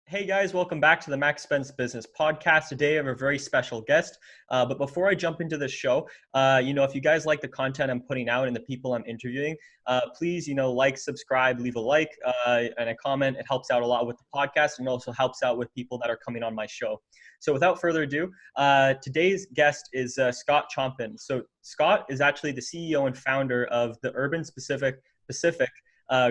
Hey guys, welcome back to the Max Spence Business Podcast. Today I have a very special guest. But before I jump into the show, if you guys like the content I'm putting out and the people I'm interviewing, please, like, subscribe, leave a like and a comment. It helps out a lot with the podcast and also helps out with people that are coming on my show. So without further ado, today's guest is Scott Choppin. So Scott is actually the CEO and founder of the Urban Pacific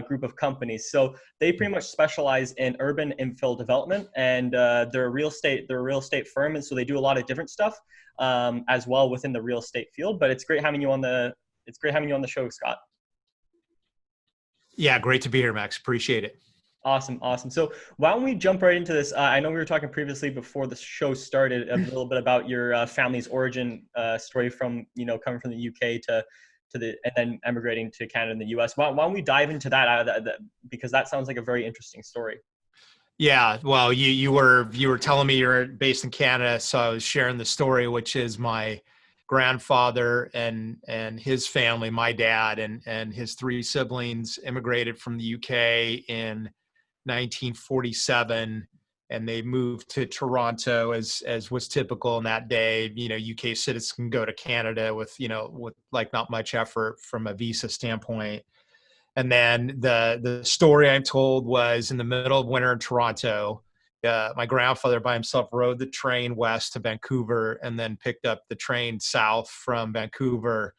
group of companies. So they pretty much specialize in urban infill development, and they're a real estate firm, and so they do a lot of different stuff as well within the real estate field. But it's great having you on the show, Scott. Yeah, great to be here, Max. Appreciate it. Awesome. So why don't we jump right into this? I know we were talking previously before the show started a little bit about your family's origin story from coming from the UK and then emigrating to Canada and the US. Why don't we dive into that, because that sounds like a very interesting story. Yeah, well, you were telling me you're based in Canada, so I was sharing the story, which is my grandfather and his family, my dad and his three siblings immigrated from the UK in 1947, and they moved to Toronto as was typical in that day. UK citizens can go to Canada with like not much effort from a visa standpoint. And then the story I'm told was in the middle of winter in Toronto, my grandfather by himself rode the train west to Vancouver and then picked up the train south from Vancouver.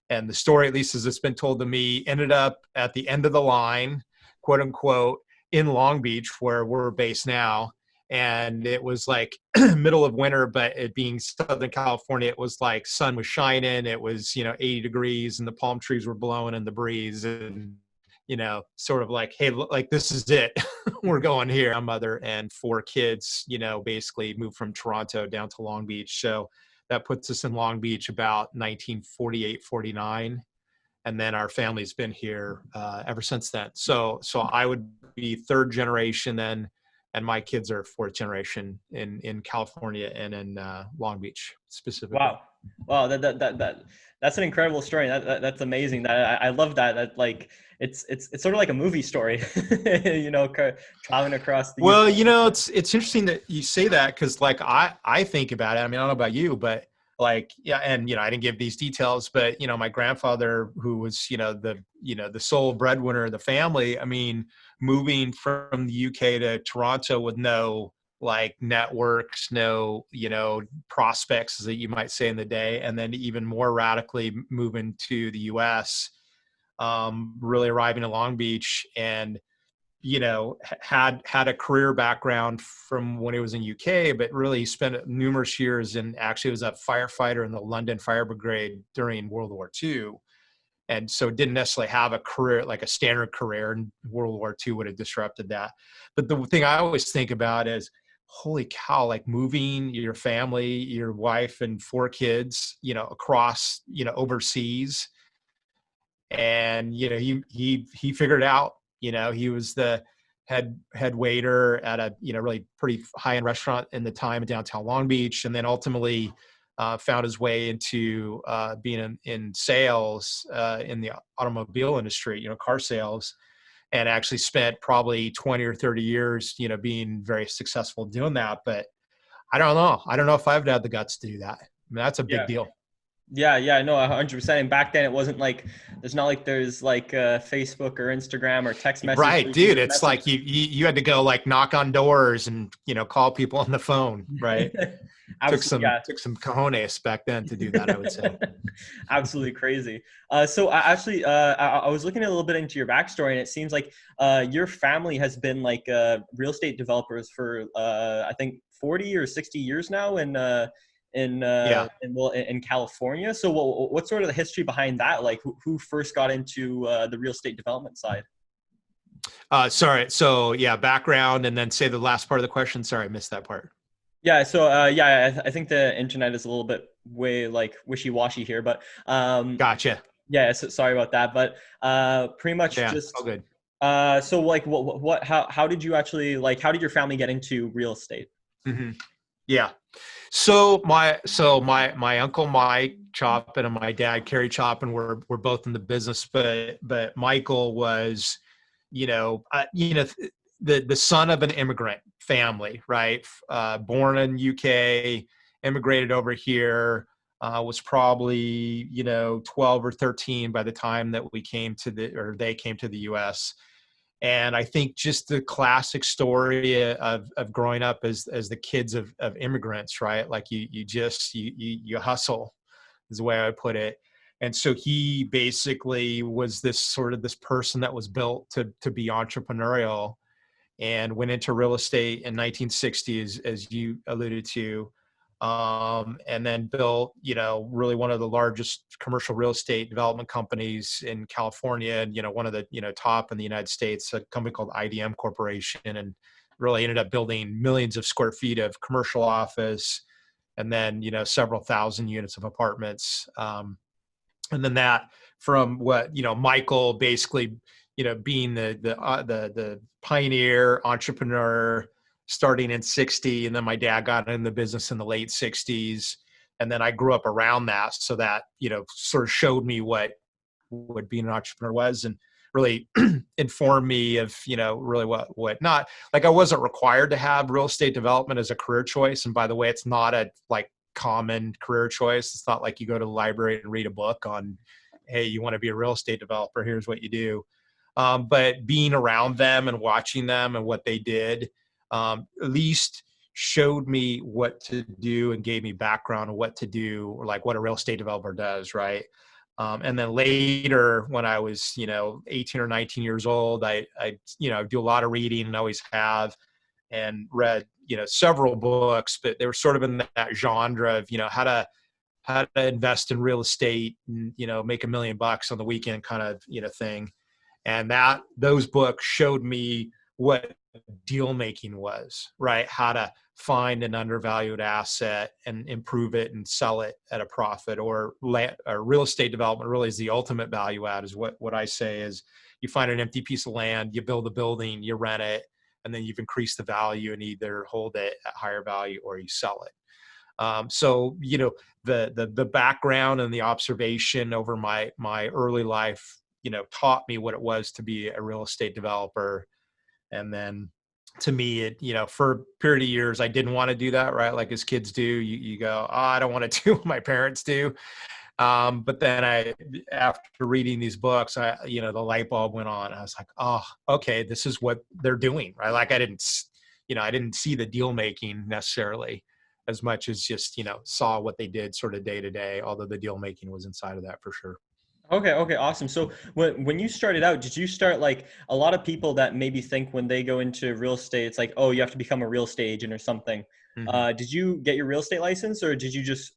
And the story, at least as it's been told to me, ended up at the end of the line, quote unquote, in Long Beach, where we're based now. And it was like middle of winter, but it being Southern California, it was like sun was shining. It was, 80 degrees and the palm trees were blowing in the breeze. And, sort of like, hey, like this is it. We're going here. My mother and four kids, basically moved from Toronto down to Long Beach. So that puts us in Long Beach about 1948, 49. And then our family's been here ever since then. So I would be third generation then, and my kids are fourth generation in California and in Long Beach specifically. Wow, that's an incredible story. That's amazing. That I love that. That like it's sort of like a movie story, traveling across the. Well, it's interesting that you say that, because like I think about it. I mean, I don't know about you, but like, yeah, and I didn't give these details, but my grandfather, who was the sole breadwinner of the family, I mean, moving from the UK to Toronto with no like networks, no prospects, that you might say in the day, and then even more radically moving to the US, really arriving in Long Beach, and had a career background from when he was in UK, but really spent numerous years and actually was a firefighter in the London Fire Brigade during World War II. And so didn't necessarily have a career, like a standard career, and World War II would have disrupted that. But the thing I always think about is, holy cow, like moving your family, your wife and four kids, across, overseas. And, he figured it out. He was the head waiter at a, really pretty high-end restaurant in the time in downtown Long Beach. And then ultimately found his way into being in sales in the automobile industry, car sales, and actually spent probably 20 or 30 years, being very successful doing that. But I don't know if I've had the guts to do that. I mean, that's a big deal. Yeah, no, 100%. And back then it wasn't like, there's like Facebook or Instagram or text message. Right, dude. It's like you had to go like knock on doors and, call people on the phone, right? took some cojones back then to do that, I would say. Absolutely crazy. So I actually, I was looking a little bit into your backstory, and it seems like your family has been like real estate developers for I think 40 or 60 years now, in California. So what's sort of the history behind that? Like who first got into the real estate development side? Sorry. So background, and then say the last part of the question. Sorry, I missed that part. Yeah. So I think the internet is a little bit way like wishy-washy here, but gotcha. Yeah. So sorry about that, but pretty much just all good. So like how did you actually, like, how did your family get into real estate? Mm-hmm. Yeah. So my uncle Mike Choppin and my dad Kerry Choppin were both in the business, but Michael was, the son of an immigrant family, right? Born in UK, immigrated over here, was probably, 12 or 13 by the time that they came to the US. And I think just the classic story of growing up as the kids of immigrants, right? Like you hustle is the way I would put it. And so he basically was this person that was built to be entrepreneurial, and went into real estate in 1960, as you alluded to, and then built, really one of the largest commercial real estate development companies in California, and, one of the, top in the United States, a company called IDM Corporation, and really ended up building millions of square feet of commercial office, and then, several thousand units of apartments. And then that, from what, Michael basically, being the pioneer entrepreneur starting in 60, and then my dad got in the business in the late 60s, and then I grew up around that, so that, sort of showed me what being an entrepreneur was, and really informed me of, really what not. Like, I wasn't required to have real estate development as a career choice, and by the way, it's not a like common career choice. It's not like you go to the library and read a book on, hey, you want to be a real estate developer, here's what you do. But being around them and watching them and what they did, at least showed me what to do and gave me background on what to do, or like what a real estate developer does, right? And then later, when I was, 18 or 19 years old, I do a lot of reading, and always have, and read, several books, but they were sort of in that genre of, how to invest in real estate and, make $1 million on the weekend kind of, thing. And those books showed me what deal making was, right? How to find an undervalued asset and improve it and sell it at a profit, or real estate development really is the ultimate value add, is what I say is, you find an empty piece of land, you build a building, you rent it, and then you've increased the value and either hold it at higher value or you sell it. So, the background and the observation over my early life, taught me what it was to be a real estate developer. And then, to me, it, for a period of years, I didn't want to do that, right? Like, as kids do, you go, oh, I don't want to do what my parents do. But then after reading these books, the light bulb went on. I was like, oh, okay, this is what they're doing, right? Like, I didn't see the deal making necessarily as much as just, saw what they did sort of day to day, although the deal making was inside of that for sure. Okay, awesome. So when you started out, did you start like a lot of people that maybe think when they go into real estate, it's like, oh, you have to become a real estate agent or something. Mm-hmm. Did you get your real estate license, or did you just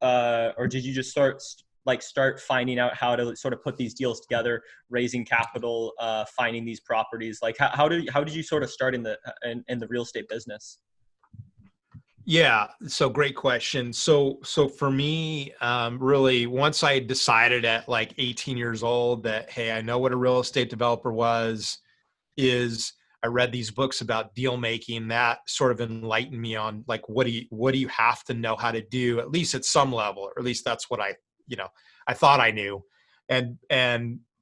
start finding out how to sort of put these deals together, raising capital, finding these properties? Like, how did you sort of start in the real estate business? Yeah, so great question. So for me, really, once I decided at like 18 years old that, hey, I know what a real estate developer is, I read these books about deal making. That sort of enlightened me on, like, what do you have to know how to do, at least at some level, or at least that's what I thought I knew. And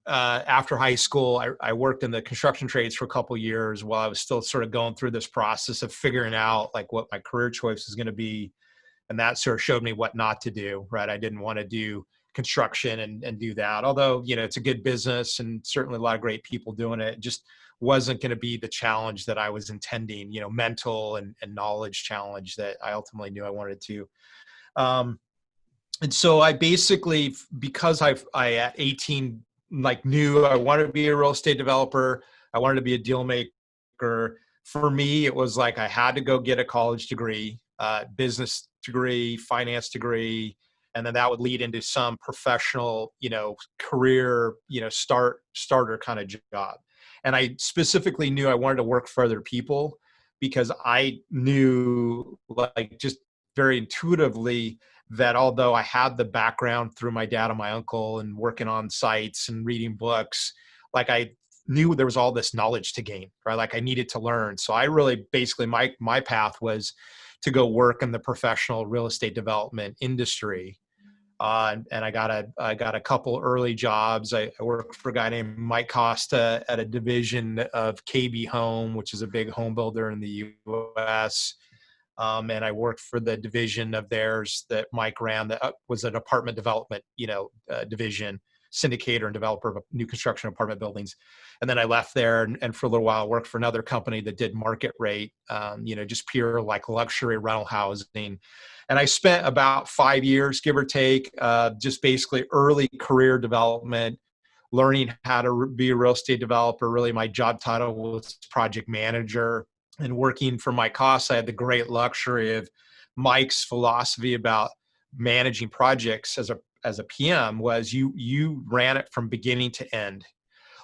after high school, I worked in the construction trades for a couple of years while I was still sort of going through this process of figuring out like what my career choice is going to be. And that sort of showed me what not to do, right? I didn't want to do construction and do that. Although, it's a good business and certainly a lot of great people doing it. It just wasn't going to be the challenge that I was intending, mental and knowledge challenge that I ultimately knew I wanted to. And so I basically, because I at 18, like, knew I wanted to be a real estate developer, I wanted to be a deal maker. For me, it was like I had to go get a college degree, business degree, finance degree, and then that would lead into some professional, career, starter kind of job. And I specifically knew I wanted to work for other people, because I knew, like, just very intuitively, that although I had the background through my dad and my uncle and working on sites and reading books, like, I knew there was all this knowledge to gain, right? Like, I needed to learn. So I really, basically, my path was to go work in the professional real estate development industry. And I got a couple early jobs. I worked for a guy named Mike Costa at a division of KB Home, which is a big home builder in the U.S. And I worked for the division of theirs that Mike ran that was an apartment development, division, syndicator and developer of new construction apartment buildings. And then I left there and for a little while worked for another company that did market rate, just pure like luxury rental housing. And I spent about 5 years, give or take, just basically early career development, learning how to be a real estate developer. Really, my job title was project manager. And working for Mike Koss, I had the great luxury of Mike's philosophy about managing projects as a PM was you ran it from beginning to end.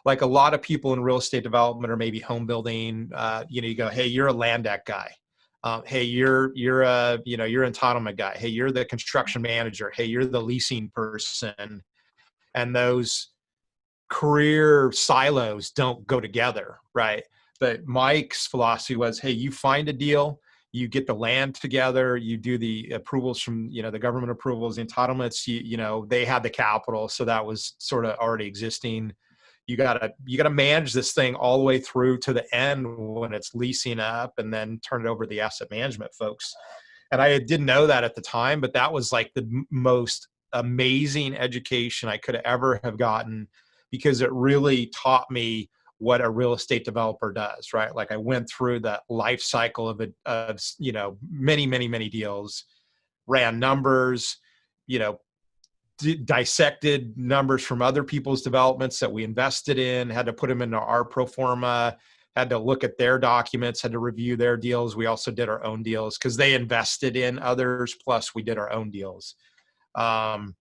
Like a lot of people in real estate development or maybe home building, you go, hey, you're a land act guy. Hey, you're you're entitlement guy. Hey, you're the construction manager. Hey, you're the leasing person. And those career silos don't go together, right? But Mike's philosophy was, hey, you find a deal, you get the land together, you do the approvals from, the government approvals, the entitlements, they had the capital. So that was sort of already existing. You gotta manage this thing all the way through to the end when it's leasing up and then turn it over to the asset management folks. And I didn't know that at the time, but that was like the most amazing education I could ever have gotten because it really taught me what a real estate developer does, right? Like I went through the life cycle of many, many, many deals, ran numbers, you know, dissected numbers from other people's developments that we invested in, had to put them into our pro forma, had to look at their documents, had to review their deals. We also did our own deals because they invested in others, plus we did our own deals. And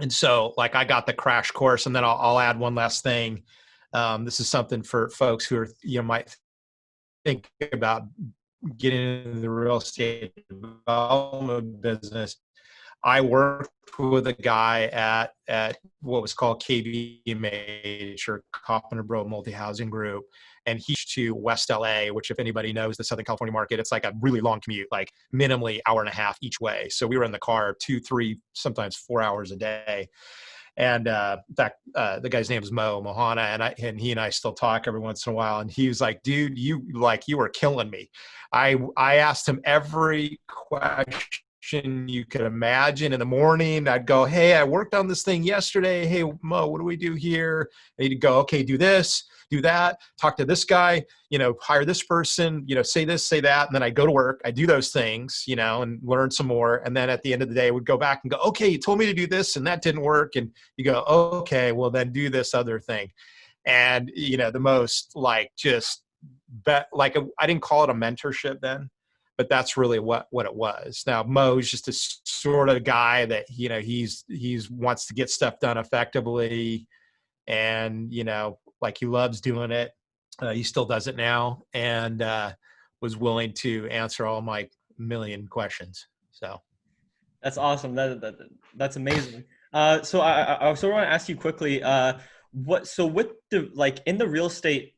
so like I got the crash course, and then I'll add one last thing. This is something for folks who are, might think about getting into the real estate development business. I worked with a guy at what was called KBMH or Choppin Multi-Housing Group, and he's to West LA, which if anybody knows the Southern California market, it's like a really long commute, like minimally hour and a half each way. So we were in the car 2, 3, sometimes 4 hours a day. And in fact, the guy's name is Mohana, and he and I still talk every once in a while. And he was like, "Dude, you were killing me." I asked him every question you could imagine in the morning. I'd go, "Hey, I worked on this thing yesterday. Hey, Mo, what do we do here?" And he'd go, "Okay, do this, do that, talk to this guy, hire this person, say this, say that." And then I go to work, I do those things, and learn some more. And then at the end of the day, I would go back and go, "Okay, you told me to do this and that didn't work." And you go, "Okay, well then do this other thing." And, the most like just like, I didn't call it a mentorship then, but that's really what it was. Now, Mo's just a sort of guy that, he's wants to get stuff done effectively. And, like he loves doing it. He still does it now, and was willing to answer all my million questions. So That's awesome. That's amazing. So I also want to ask you quickly, so with the, like in the real estate,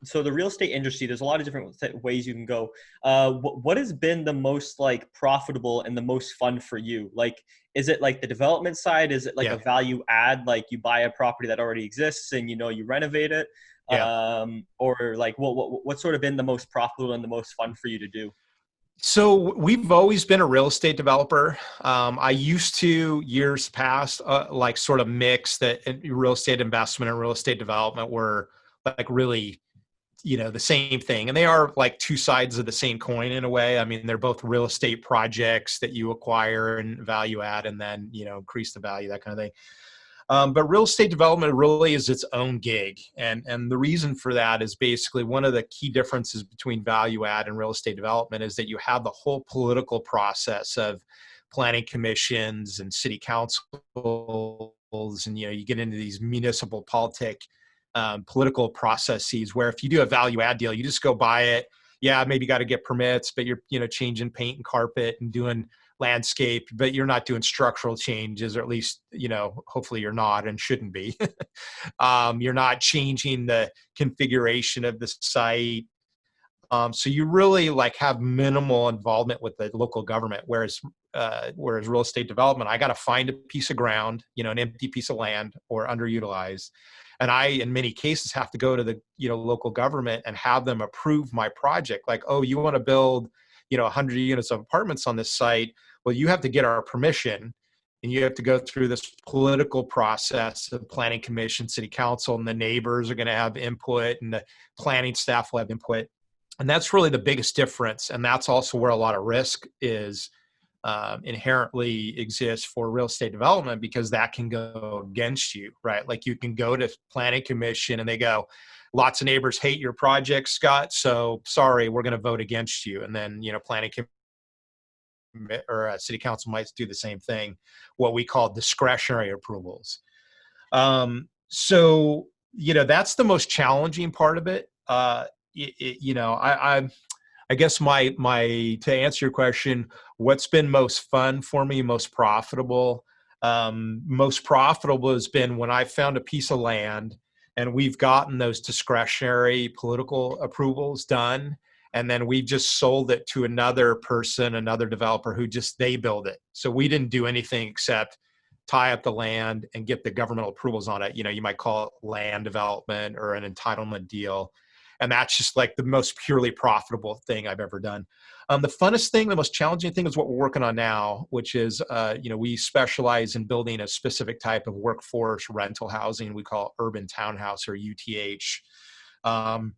so the real estate industry, there's a lot of different ways you can go. What has been the most like profitable and the most fun for you? Like, is it like the development side? Is it like yeah, a value add? Like you buy a property that already exists and you renovate it? yeah. Or like what's sort of been the most profitable and the most fun for you to do? So we've always been a real estate developer. I used to years past, like sort of mix that real estate investment and real estate development were like really, the same thing. And they are like two sides of the same coin in a way. I mean, they're both real estate projects that you acquire and value add and then, increase the value, that kind of thing. But real estate development really is its own gig. And the reason for that is basically one of the key differences between value add and real estate development is that you have the whole political process of planning commissions and city councils. And, you get into these municipal political processes where if you do a value add deal, you just go buy it. Yeah, maybe got to get permits, but you're, changing paint and carpet and doing landscape, but you're not doing structural changes, or at least, hopefully you're not and shouldn't be. You're not changing the configuration of the site. So you really like have minimal involvement with the local government, whereas real estate development, I got to find a piece of ground, an empty piece of land or underutilized. And I, in many cases, have to go to the, local government and have them approve my project. Like, oh, you want to build, 100 units of apartments on this site. Well, you have to get our permission, and you have to go through this political process. The planning commission, city council, and the neighbors are going to have input, and the planning staff will have input. And that's really the biggest difference. And that's also where a lot of risk is inherently exists for real estate development, because that can go against you, right? Like you can go to planning commission and they go, lots of neighbors hate your project, Scott. So sorry, we're going to vote against you. And then, planning or city council might do the same thing, what we call discretionary approvals. So, that's the most challenging part of it. I guess my to answer your question, what's been most fun for me, most profitable? Most profitable has been when I found a piece of land and we've gotten those discretionary political approvals done, and then we just sold it to another person, another developer who they build it. So we didn't do anything except tie up the land and get the governmental approvals on it. You might call it land development or an entitlement deal. And that's just like the most purely profitable thing I've ever done. The funnest thing, the most challenging thing is what we're working on now, which is, we specialize in building a specific type of workforce rental housing. We call it urban townhouse, or UTH. And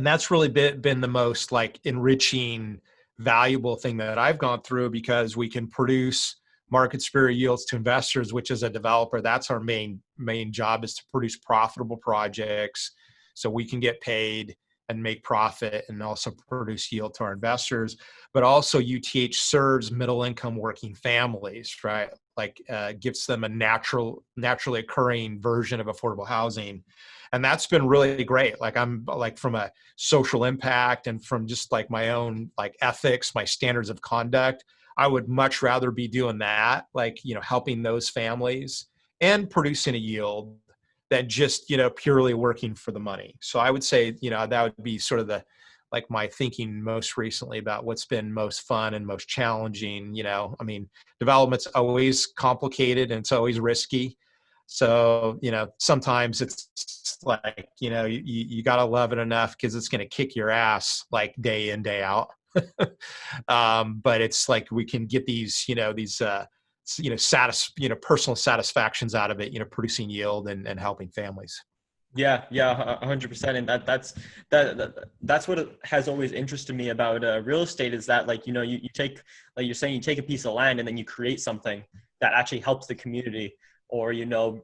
that's really been the most like enriching, valuable thing that I've gone through, because we can produce market superior yields to investors, which as a developer, that's our main job, is to produce profitable projects so we can get paid and make profit and also produce yield to our investors. But also UTH serves middle income working families, right? Like gives them a naturally occurring version of affordable housing. And that's been really great. Like I'm like, from a social impact and from just like my own like ethics, my standards of conduct, I would much rather be doing that, like, helping those families and producing a yield, than just, purely working for the money. So I would say, that would be sort of like my thinking most recently about what's been most fun and most challenging. I mean, development's always complicated and it's always risky. So, sometimes it's like, you got to love it enough because it's going to kick your ass like day in, day out. But it's like we can get these, personal satisfactions out of it, producing yield and helping families. Yeah, 100%. And that's what has always interested me about real estate, is that like, you take, like you're saying, you take a piece of land and then you create something that actually helps the community, or,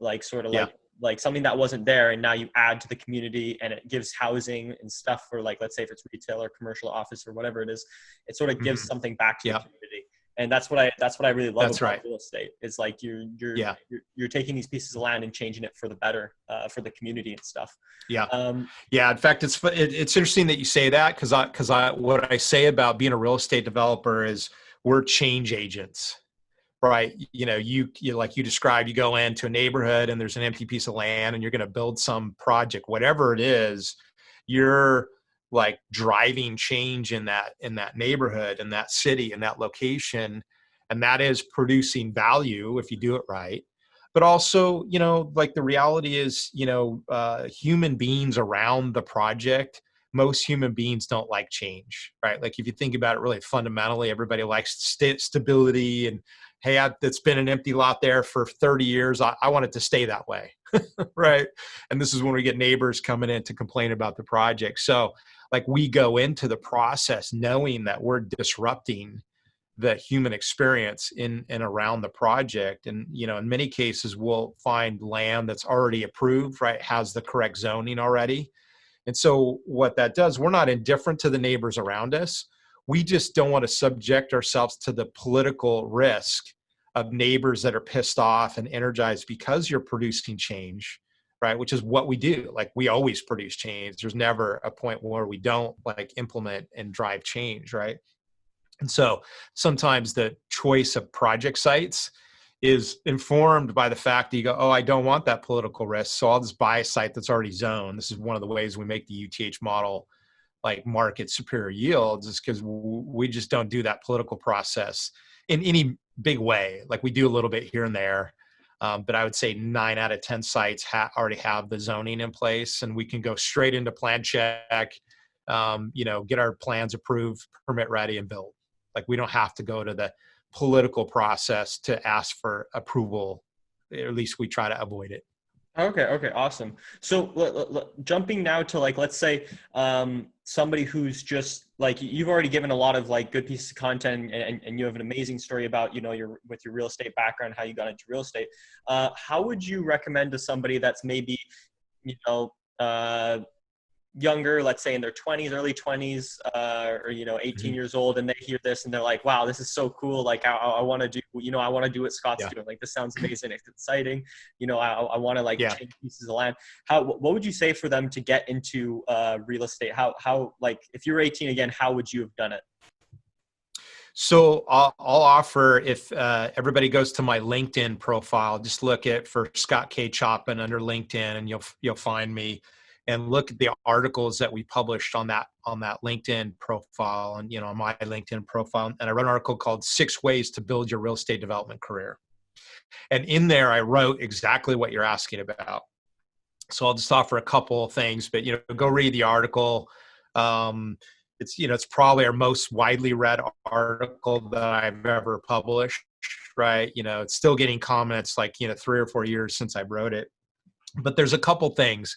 like sort of like something that wasn't there, and now you add to the community and it gives housing and stuff for, like, let's say if it's retail or commercial office or whatever it is, it sort of gives something back to the community. And that's what I really love about real estate. It's like you're taking these pieces of land and changing it for the better, for the community and stuff. Yeah. In fact, it's interesting that you say that, because what I say about being a real estate developer is we're change agents, right? You like you described, you go into a neighborhood and there's an empty piece of land and you're going to build some project, whatever it is, you're like driving change in that neighborhood, in that city, in that location. And that is producing value if you do it right. But also, like the reality is, human beings around the project, most human beings don't like change, right? Like if you think about it really fundamentally, everybody likes stability and, hey, it's been an empty lot there for 30 years. I want it to stay that way, right? And this is when we get neighbors coming in to complain about the project. So like we go into the process knowing that we're disrupting the human experience in and around the project. And, in many cases, we'll find land that's already approved, right? Has the correct zoning already. And so what that does, we're not indifferent to the neighbors around us. We just don't want to subject ourselves to the political risk of neighbors that are pissed off and energized because you're producing change, right? Which is what we do. Like we always produce change. There's never a point where we don't like implement and drive change, right? And so sometimes the choice of project sites is informed by the fact that you go, oh, I don't want that political risk, so I'll just buy a site that's already zoned. This is one of the ways we make the UTH model like market superior yields is because we just don't do that political process in any big way. Like we do a little bit here and there. But I would say 9 out of 10 sites already have the zoning in place, and we can go straight into plan check, get our plans approved, permit ready, and build. Like we don't have to go to the political process to ask for approval. Or at least we try to avoid it. Okay. Okay. Awesome. So jumping now to like, let's say somebody who's just like, you've already given a lot of like good pieces of content, and you have an amazing story about, with your real estate background, how you got into real estate. How would you recommend to somebody that's maybe, you know, younger, let's say in their 20s, early 20s, or 18 years old, and they hear this and they're like, wow, this is so cool, like I want to do, I want to do what Scott's doing, like this sounds amazing, it's exciting, I want to like change pieces of land. What would you say for them to get into real estate? How like, if you were 18 again, how would you have done it? So I'll offer, if everybody goes to my LinkedIn profile, just look for Scott K. Choppin under LinkedIn, and you'll find me, and look at the articles that we published on that LinkedIn profile, and on my LinkedIn profile. And I wrote an article called 6 Ways to Build Your Real Estate Development Career. And in there, I wrote exactly what you're asking about. So I'll just offer a couple of things, but go read the article. It's probably our most widely read article that I've ever published, right? It's still getting comments like 3 or 4 years since I wrote it. But there's a couple things.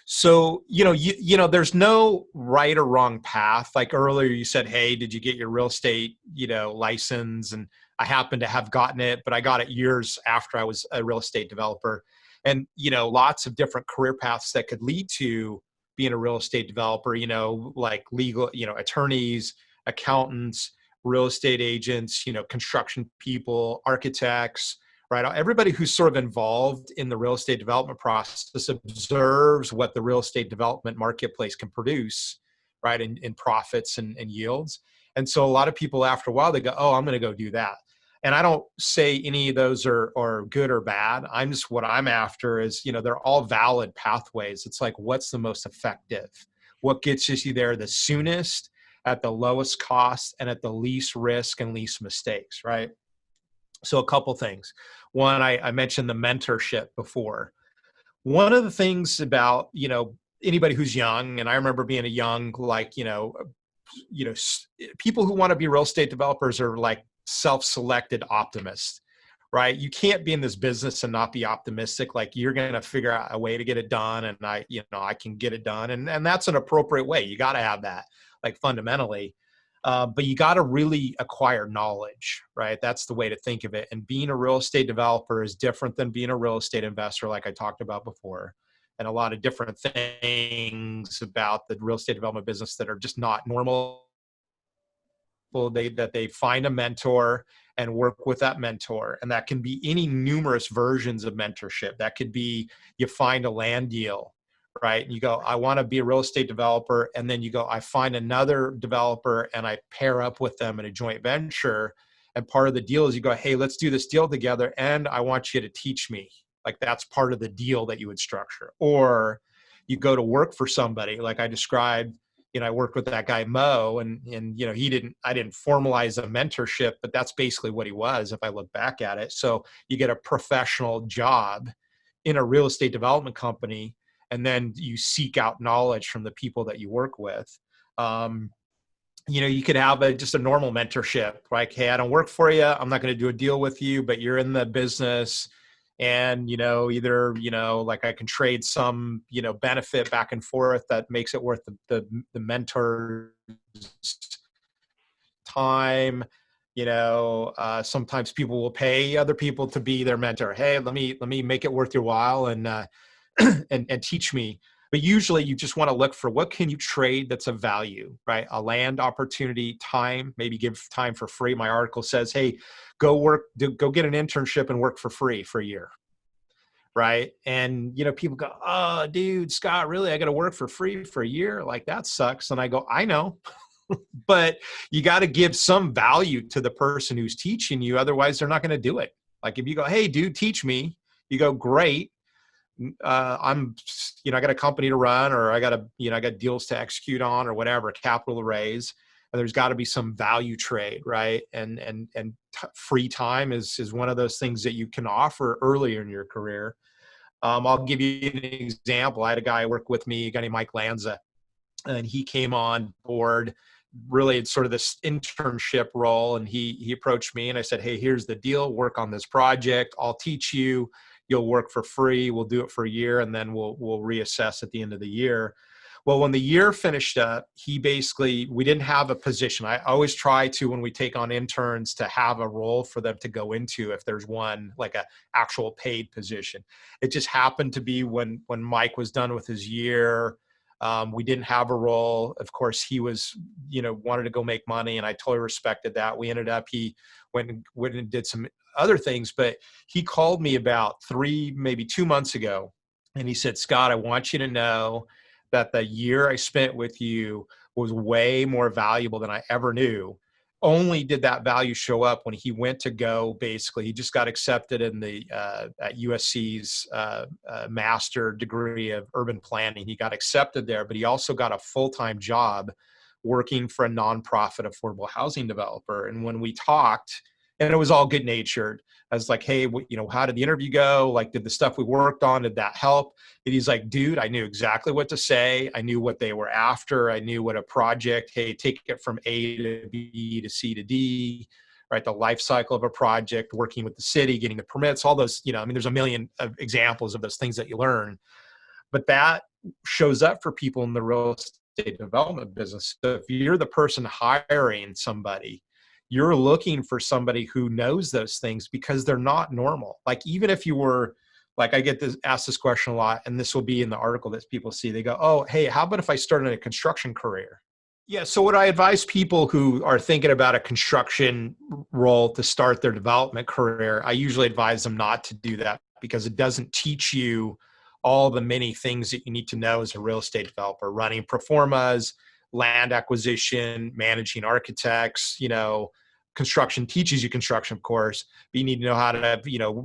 So, there's no right or wrong path. Like earlier you said, hey, did you get your real estate, license? And I happen to have gotten it, but I got it years after I was a real estate developer. And, lots of different career paths that could lead to being a real estate developer, like legal, attorneys, accountants, real estate agents, construction people, architects, right? Everybody who's sort of involved in the real estate development process observes what the real estate development marketplace can produce, right? In profits and yields. And so a lot of people after a while, they go, oh, I'm going to go do that. And I don't say any of those are good or bad. What I'm after is, they're all valid pathways. It's like, what's the most effective? What gets you there the soonest, at the lowest cost, and at the least risk and least mistakes, right? So a couple things. One, I mentioned the mentorship before. One of the things about, anybody who's young, and I remember being a young, people who want to be real estate developers are like self-selected optimists, right? You can't be in this business and not be optimistic. Like you're going to figure out a way to get it done. And I can get it done. And that's an appropriate way. You got to have that, like fundamentally. But you got to really acquire knowledge, right? That's the way to think of it. And being a real estate developer is different than being a real estate investor, like I talked about before. And a lot of different things about the real estate development business that are just not normal. That they find a mentor and work with that mentor. And that can be any numerous versions of mentorship. That could be you find a land deal, right? And you go, I want to be a real estate developer. And then you go, I find another developer and I pair up with them in a joint venture. And part of the deal is you go, hey, let's do this deal together. And I want you to teach me. Like that's part of the deal that you would structure. Or you go to work for somebody like I described. I worked with that guy, Mo, and I didn't formalize a mentorship, but that's basically what he was if I look back at it. So you get a professional job in a real estate development company, and then you seek out knowledge from the people that you work with. You could have just a normal mentorship, like, hey, I don't work for you. I'm not going to do a deal with you, but you're in the business. And, either, like I can trade some, benefit back and forth that makes it worth the mentor's time. Sometimes people will pay other people to be their mentor. Hey, let me make it worth your while and teach me. But usually you just want to look for what can you trade that's of value, right? A land opportunity, time, maybe give time for free. My article says, hey, go get an internship and work for free for a year, right? And, people go, oh, dude, Scott, really? I got to work for free for a year? Like that sucks. And I go, I know, but you got to give some value to the person who's teaching you. Otherwise, they're not going to do it. Like if you go, hey, dude, teach me, you go, great. I'm, I got a company to run, or I got deals to execute on, or whatever, capital to raise. And there's got to be some value trade, right? And free time is one of those things that you can offer earlier in your career. I'll give you an example. I had a guy work with me, a guy named Mike Lanza, and he came on board really it's sort of this internship role. And he approached me and I said, hey, here's the deal. Work on this project. I'll teach you. You'll work for free. We'll do it for a year, and then we'll reassess at the end of the year. Well, when the year finished up, we didn't have a position. I always try to, when we take on interns, to have a role for them to go into if there's one, like a actual paid position. It just happened to be when Mike was done with his year, we didn't have a role. Of course, he was, wanted to go make money, and I totally respected that. He went and did some other things, but he called me about maybe 2 months ago, and he said, Scott, I want you to know that the year I spent with you was way more valuable than I ever knew. Only did that value show up when he went to go, basically, he just got accepted in the at USC's master degree of urban planning. He got accepted there, but he also got a full-time job working for a nonprofit affordable housing developer. And when we talked, and it was all good natured, I was like, hey, how did the interview go? Like, did the stuff we worked on, did that help? And he's like, dude, I knew exactly what to say. I knew what they were after. I knew what a project, hey, take it from A to B to C to D, right? The life cycle of a project, working with the city, getting the permits, all those, there's a million of examples of those things that you learn. But that shows up for people in the real estate development business. So if you're the person hiring somebody, you're looking for somebody who knows those things, because they're not normal. Like, even if you were, like, I get asked this question a lot, and this will be in the article that people see. They go, oh, hey, how about if I started a construction career? Yeah. So what I advise people who are thinking about a construction role to start their development career, I usually advise them not to do that, because it doesn't teach you all the many things that you need to know as a real estate developer: running pro formas, land acquisition, managing architects. Construction teaches you construction, of course, but you need to know how to,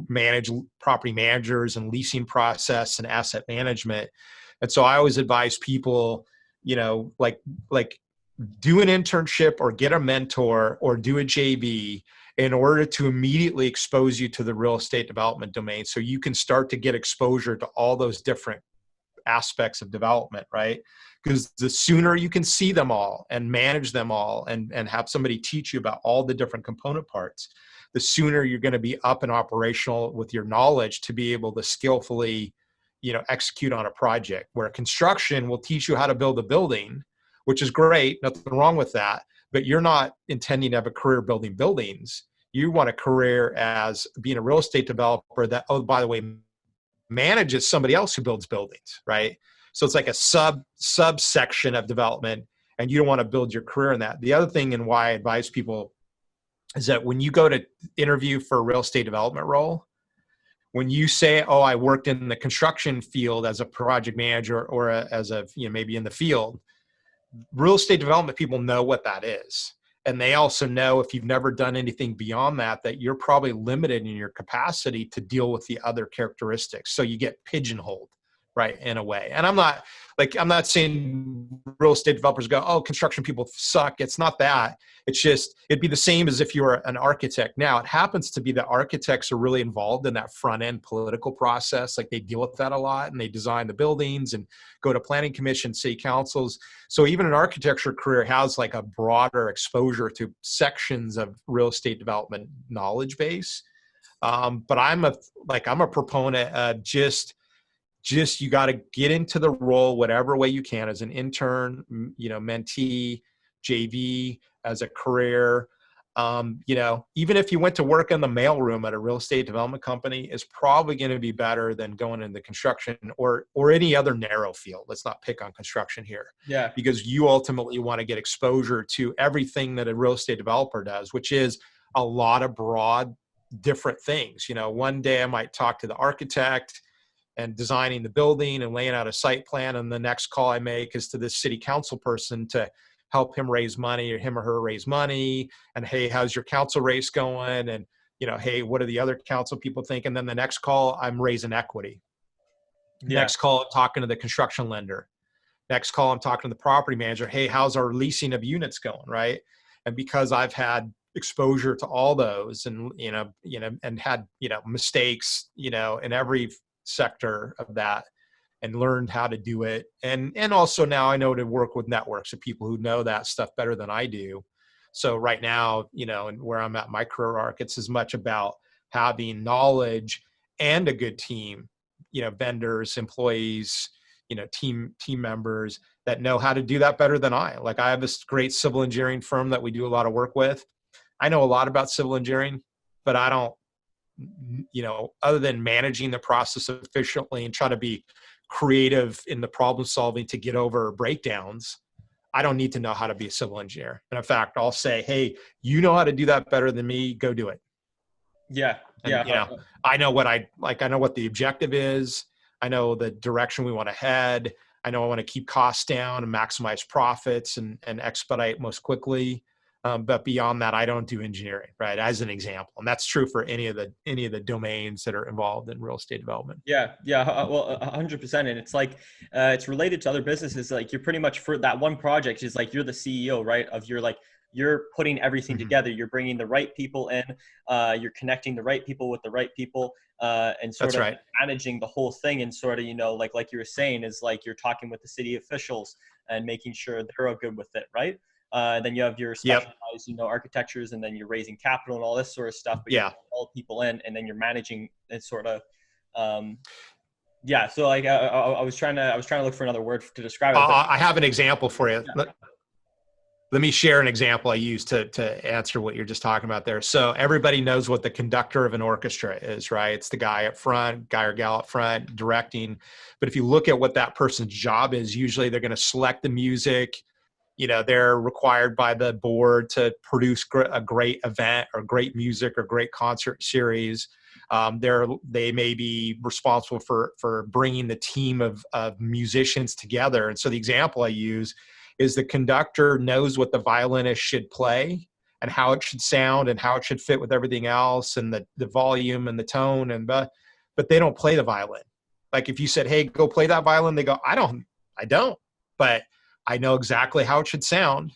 manage property managers and leasing process and asset management. And so I always advise people, like do an internship or get a mentor or do a JV in order to immediately expose you to the real estate development domain, so you can start to get exposure to all those different aspects of development, right? Because the sooner you can see them all and manage them all and have somebody teach you about all the different component parts, the sooner you're going to be up and operational with your knowledge to be able to skillfully, execute on a project. Where construction will teach you how to build a building, which is great, nothing wrong with that, but you're not intending to have a career building buildings. You want a career as being a real estate developer that, oh, by the way, manages somebody else who builds buildings, right? So it's like a subsection of development, and you don't want to build your career in that. The other thing, and why I advise people, is that when you go to interview for a real estate development role, when you say, oh, I worked in the construction field as a project manager, or maybe in the field, real estate development people know what that is. And they also know, if you've never done anything beyond that, that you're probably limited in your capacity to deal with the other characteristics. So you get pigeonholed, right, in a way. And I'm not saying real estate developers go, oh, construction people suck. It's not that. It's just, it'd be the same as if you were an architect. Now, it happens to be that architects are really involved in that front end political process. Like, they deal with that a lot, and they design the buildings and go to planning commission, city councils. So even an architecture career has like a broader exposure to sections of real estate development knowledge base. But I'm a proponent of just you got to get into the role whatever way you can, as an intern, mentee, JV, as a career. Even if you went to work in the mailroom at a real estate development company, is probably going to be better than going into construction or any other narrow field. Let's not pick on construction here. Yeah. Because you ultimately want to get exposure to everything that a real estate developer does, which is a lot of broad, different things. One day I might talk to the architect and designing the building and laying out a site plan, and the next call I make is to this city council person to help him raise money, or him or her raise money. And, hey, how's your council race going? And, hey, what do the other council people think? And then the next call, I'm raising equity. Yeah. Next call, I'm talking to the construction lender. Next call, I'm talking to the property manager. Hey, how's our leasing of units going, right? And because I've had exposure to all those, and and had mistakes, in every sector of that, and learned how to do it, and also now I know to work with networks of people who know that stuff better than I do. So right now, and where I'm at my career arc, it's as much about having knowledge and a good team, vendors, employees, team members that know how to do that better than I. Like, I have this great civil engineering firm that we do a lot of work with. I know a lot about civil engineering, but I don't, other than managing the process efficiently and try to be creative in the problem solving to get over breakdowns, I don't need to know how to be a civil engineer. And in fact, I'll say, hey, you know how to do that better than me, go do it. Yeah. And, Yeah. I know what I know what the objective is. I know the direction we want to head. I know I want to keep costs down and maximize profits and expedite most quickly. But beyond that, I don't do engineering, right? As an example. And that's true for any of the domains that are involved in real estate development. Yeah, yeah, well, 100%. And it's like, it's related to other businesses. Like, you're pretty much, for that one project, is like you're the CEO, right? Of your, like, you're putting everything Mm-hmm. together. You're bringing the right people in. You're connecting the right people with the right people, and sort That's of right. managing the whole thing. And sort of, like you were saying, is like you're talking with the city officials and making sure they're all good with it, right? Then you have your Yep. specialized, architectures, and then you're raising capital and all this sort of stuff. But you're Yeah. bringing all people in, and then you're managing and sort of, um, yeah. So like, I was trying to look for another word to describe it, but I have an example for you. yeah. Let me share an example I use to answer what you're just talking about there. So everybody knows what the conductor of an orchestra is, right? It's the guy up front, guy or gal up front directing. But if you look at what that person's job is, usually they're going to select the music. They're required by the board to produce a great event or great music or great concert series. They may be responsible for bringing the team of musicians together. And so the example I use is the conductor knows what the violinist should play and how it should sound and how it should fit with everything else, and the volume and the tone, but they don't play the violin. Like, if you said, hey, go play that violin, they go, I don't, but I know exactly how it should sound,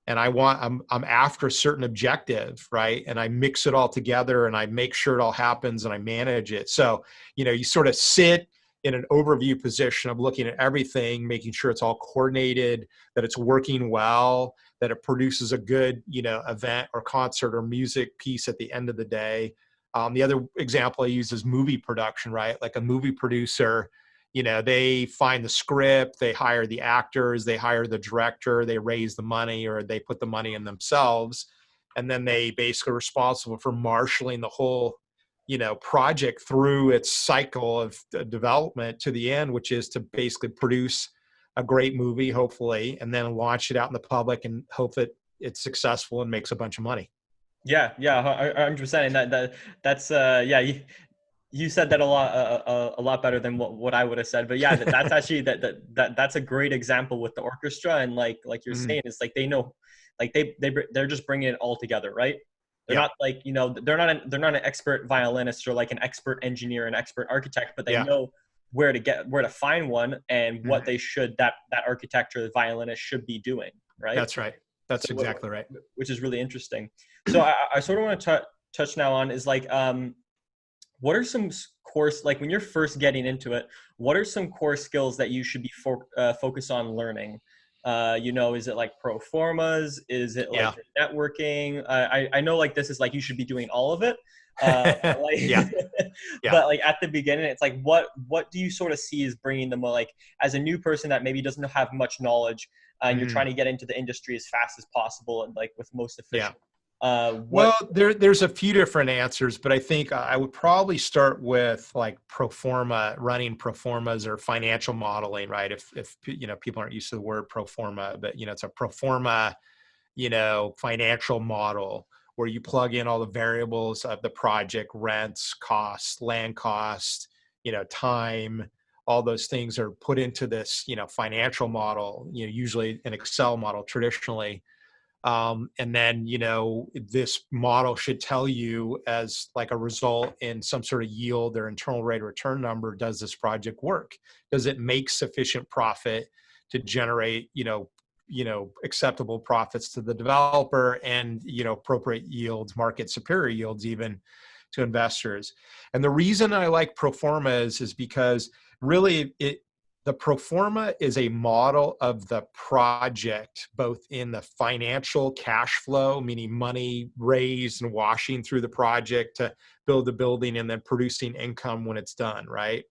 and I'm after a certain objective, right? And I mix it all together and I make sure it all happens and I manage it. So, you sort of sit in an overview position of looking at everything, making sure it's all coordinated, that it's working well, that it produces a good, event or concert or music piece at the end of the day. The other example I use is movie production, right? Like, a movie producer, they find the script, they hire the actors, they hire the director, they raise the money, or they put the money in themselves. And then they basically are responsible for marshaling the whole, project through its cycle of development to the end, which is to basically produce a great movie, hopefully, and then launch it out in the public and hope that it's successful and makes a bunch of money. Yeah, yeah, 100%. And that's yeah, you said that a lot better than what I would have said. But yeah, that's actually that's a great example with the orchestra. And like you're Mhm. saying, it's like they know, like they're just bringing it all together, right? They're Yeah. not like, they're not an expert violinist or like an expert engineer, an expert architect, but they Yeah. know where to find one, and what Mhm. they should, that architect or the violinist should be doing, right? That's right. So That's exactly right. which is really interesting. So I sort of want to touch now on, is like, what are some course, like when you're first getting into it, what are some core skills that you should be focused on learning? Is it like pro formas? Is it like Yeah. networking? I know, like, this is like you should be doing all of it. But Yeah. like, Yeah. but like at the beginning, it's like, what do you sort of see as bringing them, like, as a new person that maybe doesn't have much knowledge, and you're Mhm. trying to get into the industry as fast as possible and like with most Yeah. efficient. What? Well, there's a few different answers, but I think I would probably start with like running pro formas or financial modeling, right? If people aren't used to the word pro forma, but it's a pro forma, financial model where you plug in all the variables of the project: rents, costs, land cost, time. All those things are put into this, financial model, usually an Excel model traditionally. And then, this model should tell you as like a result in some sort of yield or internal rate of return number, does this project work? Does it make sufficient profit to generate, acceptable profits to the developer and, appropriate yields, market superior yields even to investors? And the reason I like pro formas is because really the pro forma is a model of the project, both in the financial cash flow, meaning money raised and washing through the project to build the building and then producing income when it's done, right?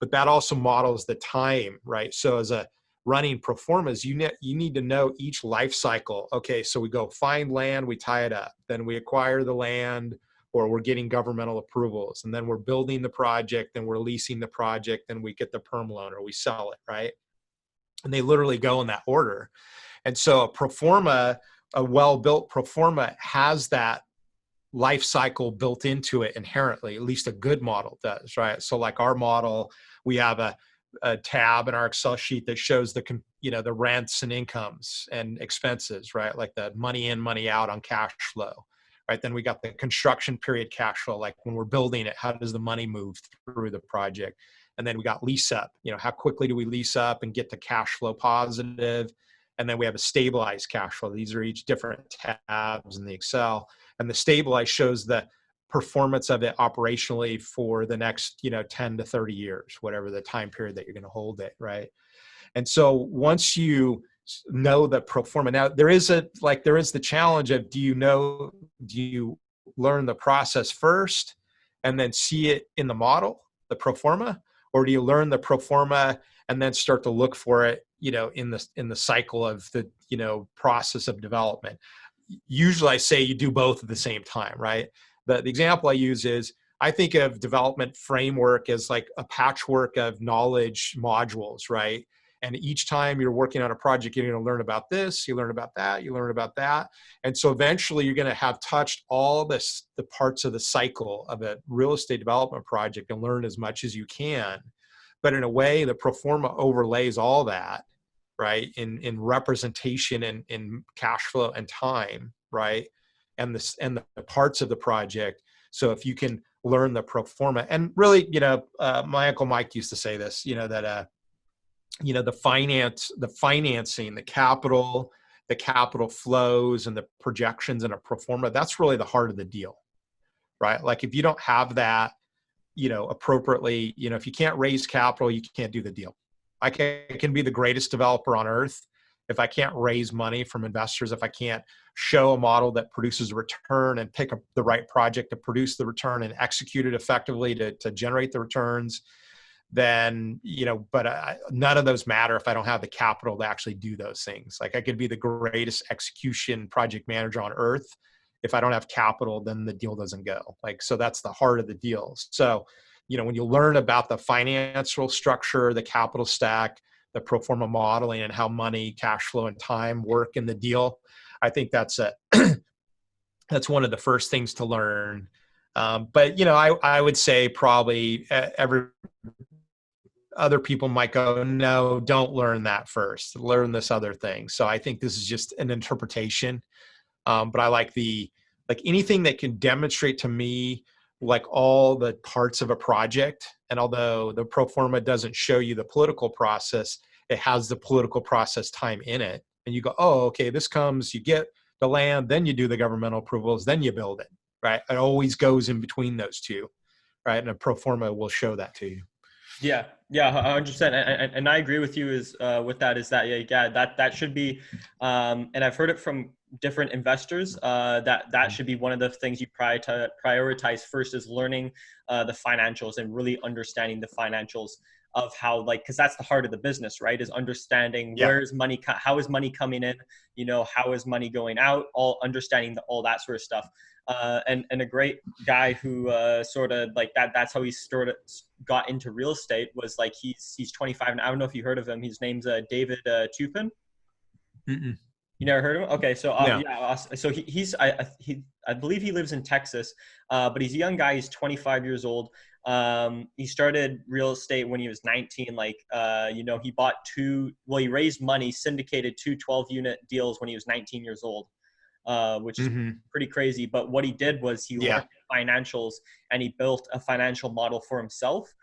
But that also models the time, right? So as a running pro formas, you need to know each life cycle. Okay, so we go find land, we tie it up, then we acquire the land, or we're getting governmental approvals, and then we're building the project, and we're leasing the project, and we get the perm loan or we sell it, right? And they literally go in that order. And so a pro forma, a well-built pro forma, has that life cycle built into it inherently. At least a good model does, right? So like our model, we have a tab in our Excel sheet that shows the rents and incomes and expenses, right? Like the money in, money out on cash flow, right? Then we got the construction period cash flow, like when we're building it, how does the money move through the project? And then we got lease up, how quickly do we lease up and get to cash flow positive? And then we have a stabilized cash flow. These are each different tabs in the Excel. And the stabilized shows the performance of it operationally for the next 10 to 30 years, whatever the time period that you're going to hold it, right? And so once you know the pro forma, now there is the challenge of, do you learn the process first and then see it in the model, the pro forma, or do you learn the pro forma and then start to look for it in the cycle of the process of development? Usually I say you do both at the same time, right? The example I use is, I think of development framework as like a patchwork of knowledge modules, right? And each time you're working on a project, you're going to learn about this, you learn about that, you learn about that. And so eventually you're going to have touched all the parts of the cycle of a real estate development project and learn as much as you can. But in a way, the pro forma overlays all that, right? In representation and in cash flow and time, right? And the parts of the project. So if you can learn the pro forma, and really, my Uncle Mike used to say this, that the financing, the capital flows and the projections in a pro forma, that's really the heart of the deal, right? Like if you don't have that, appropriately, if you can't raise capital, you can't do the deal. I can be the greatest developer on earth. If I can't raise money from investors, if I can't show a model that produces a return and pick up the right project to produce the return and execute it effectively to generate the returns, then, none of those matter if I don't have the capital to actually do those things. Like I could be the greatest execution project manager on earth. If I don't have capital, then the deal doesn't go. Like, so that's the heart of the deal. So, when you learn about the financial structure, the capital stack, the pro forma modeling, and how money, cash flow, and time work in the deal, I think that's that's one of the first things to learn. But I would say probably every other people might go, no, don't learn that first. Learn this other thing. So I think this is just an interpretation. But I like anything that can demonstrate to me like all the parts of a project. And although the pro forma doesn't show you the political process, it has the political process time in it. And you go, oh, okay, this comes, you get the land, then you do the governmental approvals, then you build it, right? It always goes in between those two, right? And a pro forma will show that to you. Yeah, 100%, and I agree with you. With that is that that should be, and I've heard it from different investors that should be one of the things you prioritize first, is learning the financials and really understanding the financials of how, like, because that's the heart of the business, right? Is understanding where's money, how is money coming in, how is money going out, all understanding all that sort of stuff. And a great guy who sort of like that's how he sort of got into real estate, was like he's 25, and I don't know if you heard of him. His name's David Choppin. Mm-mm. You never heard of him? Okay, so No. so I believe he lives in Texas, but he's a young guy. He's 25 years old. He started real estate when he was 19. Like, he raised money, syndicated two 12-unit deals when he was 19 years old. which is Hmm. pretty crazy. But what he did was he Yeah. learned financials and he built a financial model for himself.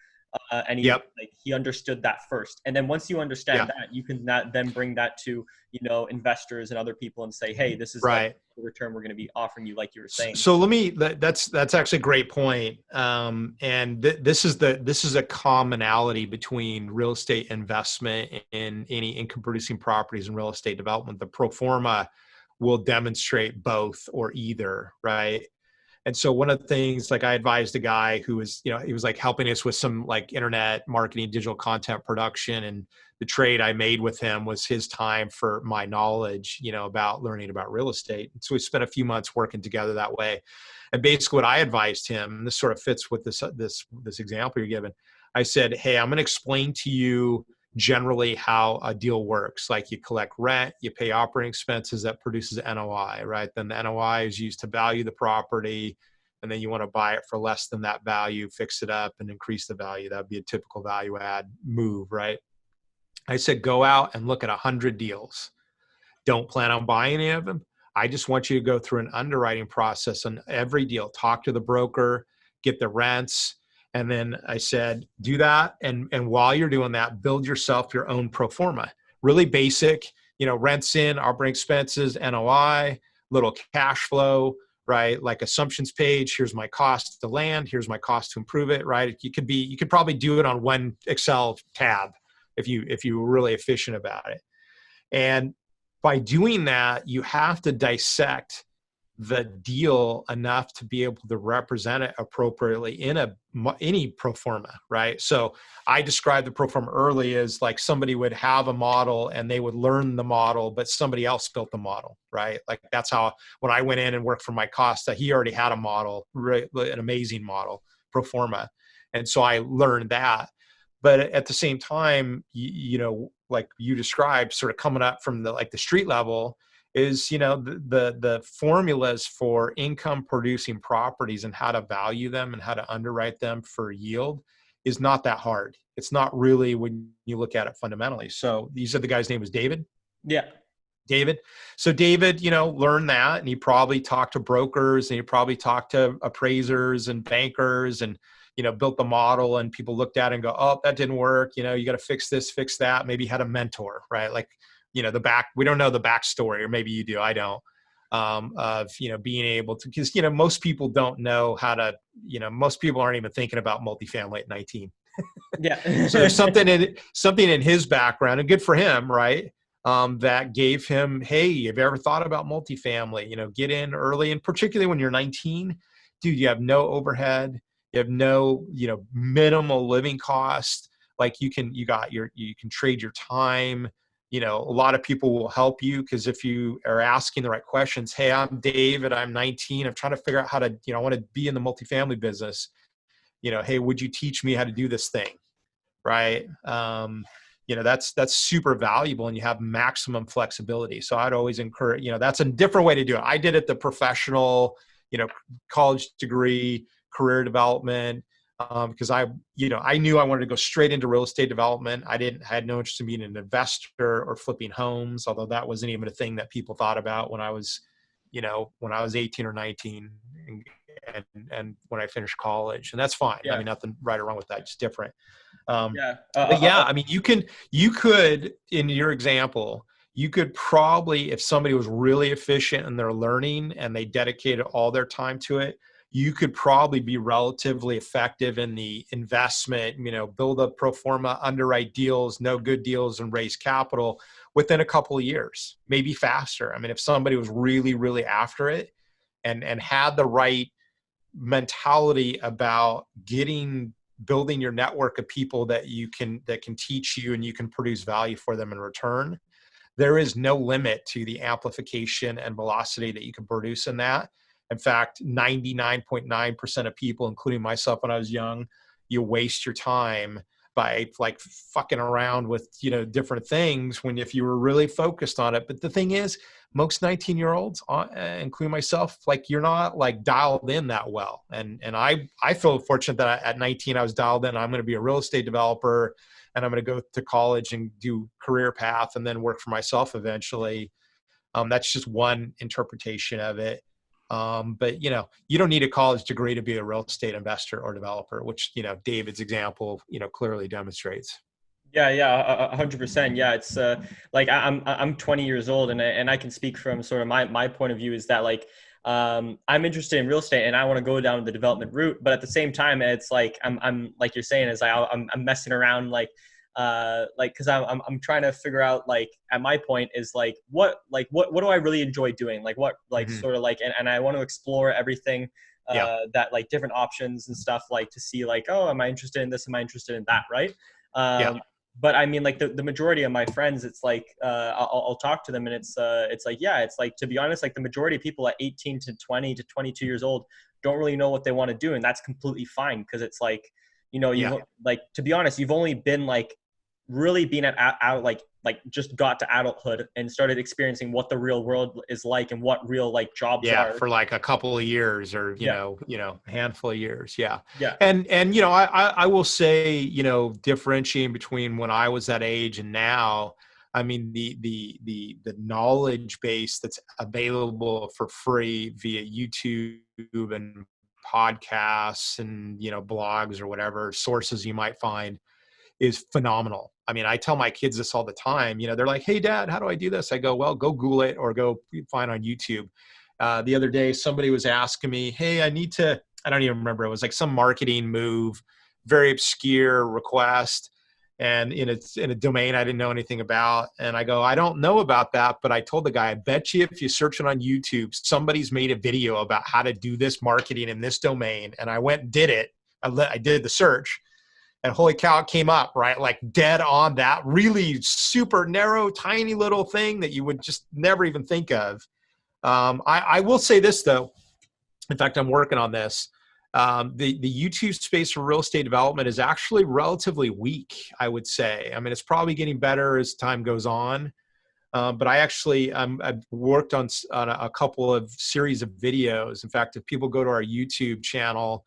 And Yep. he understood that first, and then once you understand Yeah. that, you can then bring that to investors and other people and say, hey, this is like Right. the return we're going to be offering you, like you were saying. So let me, that's actually a great point. And this is a commonality between real estate investment in any income producing properties and real estate development. The pro forma will demonstrate both or either, right? And so one of the things, like I advised a guy who was, he was like helping us with some like internet marketing, digital content production. And the trade I made with him was his time for my knowledge, about learning about real estate. And so we spent a few months working together that way. And basically what I advised him, and this sort of fits with this example you're given. I said, hey, I'm going to explain to you generally how a deal works. Like you collect rent, you pay operating expenses, that produces NOI, right? Then the NOI is used to value the property, and then you want to buy it for less than that value, fix it up and increase the value. That'd be a typical value add move, right? I said, go out and look at 100 deals. Don't plan on buying any of them. I just want you to go through an underwriting process on every deal, talk to the broker, get the rents. And then I said, do that. And while you're doing that, build yourself your own pro forma. Really basic, rents in, operating expenses, NOI, little cash flow, right? Like assumptions page. Here's my cost to land. Here's my cost to improve it, right? You could probably do it on one Excel tab if you were really efficient about it. And by doing that, you have to dissect the deal enough to be able to represent it appropriately in any pro forma, right? So I described the pro forma early as like somebody would have a model and they would learn the model, but somebody else built the model, right? Like that's how, when I went in and worked for my Costa, he already had a model, right, an amazing model, pro forma. And so I learned that. But at the same time, like you described, sort of coming up from the street level, is the formulas for income producing properties and how to value them and how to underwrite them for yield is not that hard. It's not really when you look at it fundamentally. So you said the guy's name was David? Yeah. David. So David, learned that, and he probably talked to brokers and he probably talked to appraisers and bankers and, built the model, and people looked at it and go, oh, that didn't work. You got to fix this, fix that. Maybe had a mentor, right? Like, we don't know the backstory, or maybe you do. I don't, of, being able to, because, most people don't know how to, most people aren't even thinking about multifamily at 19. Yeah. So there's something in his background, and good for him, right? That gave him, hey, have you ever thought about multifamily? Get in early, and particularly when you're 19, dude, you have no overhead, you have no, minimal living cost. Like you can trade your time. A lot of people will help you because if you are asking the right questions, hey, I'm David, I'm 19, I'm trying to figure out how to, I want to be in the multifamily business. Hey, would you teach me how to do this thing? Right. That's super valuable, and you have maximum flexibility. So I'd always encourage, that's a different way to do it. I did it the professional, college degree, career development, because I knew I wanted to go straight into real estate development. I had no interest in being an investor or flipping homes, although that wasn't even a thing that people thought about when I was 18 or 19 and when I finished college, and that's fine. Yeah. I mean, nothing right or wrong with that, just different. Yeah. But yeah, I mean, you could, in your example, you could probably, if somebody was really efficient in their learning and they dedicated all their time to it, you could probably be relatively effective in the investment, build a pro forma, underwrite deals, know good deals, and raise capital within a couple of years, maybe faster. I mean, if somebody was really, really after it and had the right mentality about building your network of people that can teach you and you can produce value for them in return, there is no limit to the amplification and velocity that you can produce in that. In fact, 99.9% of people, including myself when I was young, you waste your time by like fucking around with, different things when if you were really focused on it. But the thing is, most 19-year-olds, including myself, like you're not like dialed in that well. And I feel fortunate that at 19, I was dialed in. I'm going to be a real estate developer and I'm going to go to college and do career path and then work for myself eventually. That's just one interpretation of it. But you don't need a college degree to be a real estate investor or developer, which David's example clearly demonstrates. Yeah, yeah, 100%. Yeah, it's like I'm 20 years old, and I can speak from sort of my point of view is that like I'm interested in real estate and I want to go down the development route, but at the same time, it's like I'm like you're saying is I'm messing around like because I'm trying to figure out like at my point is what do I really enjoy doing, like what like Hmm. sort of like and I want to explore everything Yeah. that like different options and stuff like to see like, oh, am I interested in this, am I interested in that, right? Yeah. But I mean, like the majority of my friends, it's like I'll talk to them, and it's like yeah, it's like to be honest, like the majority of people at 18 to 20 to 22 years old don't really know what they want to do, and that's completely fine because it's like Yeah. you've like to be honest, you've only been like really been at out like just got to adulthood and started experiencing what the real world is like and what real like jobs Yeah, are. for like a couple of years, or Yeah, a handful of years. Yeah. yeah, And I will say, differentiating between when I was that age and now, I mean, the knowledge base that's available for free via YouTube and podcasts and blogs or whatever sources you might find is phenomenal. I mean, I tell my kids this all the time. They're like, "Hey, Dad, how do I do this?" I go, "Well, go Google it or go find on YouTube." The other day, somebody was asking me, "Hey, I need to." I don't even remember. It was like some marketing move, very obscure request, and in a domain I didn't know anything about. And I go, "I don't know about that," but I told the guy, "I bet you if you search it on YouTube, somebody's made a video about how to do this marketing in this domain." And I went and did it. I did the search, and holy cow, it came up, right? Like dead on that really super narrow, tiny little thing that you would just never even think of. I will say this though. In fact, I'm working on this. The YouTube space for real estate development is actually relatively weak, I would say. I mean, it's probably getting better as time goes on. But I've worked on a couple of series of videos. In fact, if people go to our YouTube channel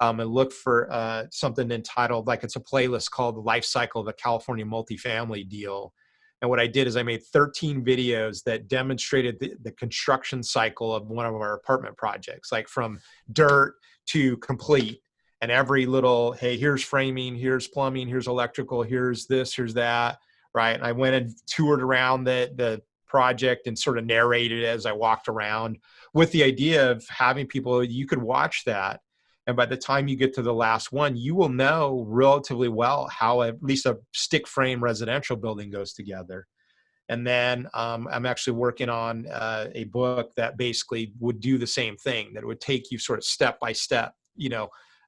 and look for something entitled, like it's a playlist called The Life Cycle of a California Multifamily Deal. And what I did is I made 13 videos that demonstrated the construction cycle of one of our apartment projects, like from dirt to complete. And every little, hey, here's framing, here's plumbing, here's electrical, here's this, here's that, right? And I went and toured around the project and sort of narrated as I walked around, with the idea of having people, you could watch that. And by the time you get to the last one, you will know relatively well how at least a stick frame residential building goes together. And then I'm actually working on a book that basically would do the same thing, that would take you sort of step by step,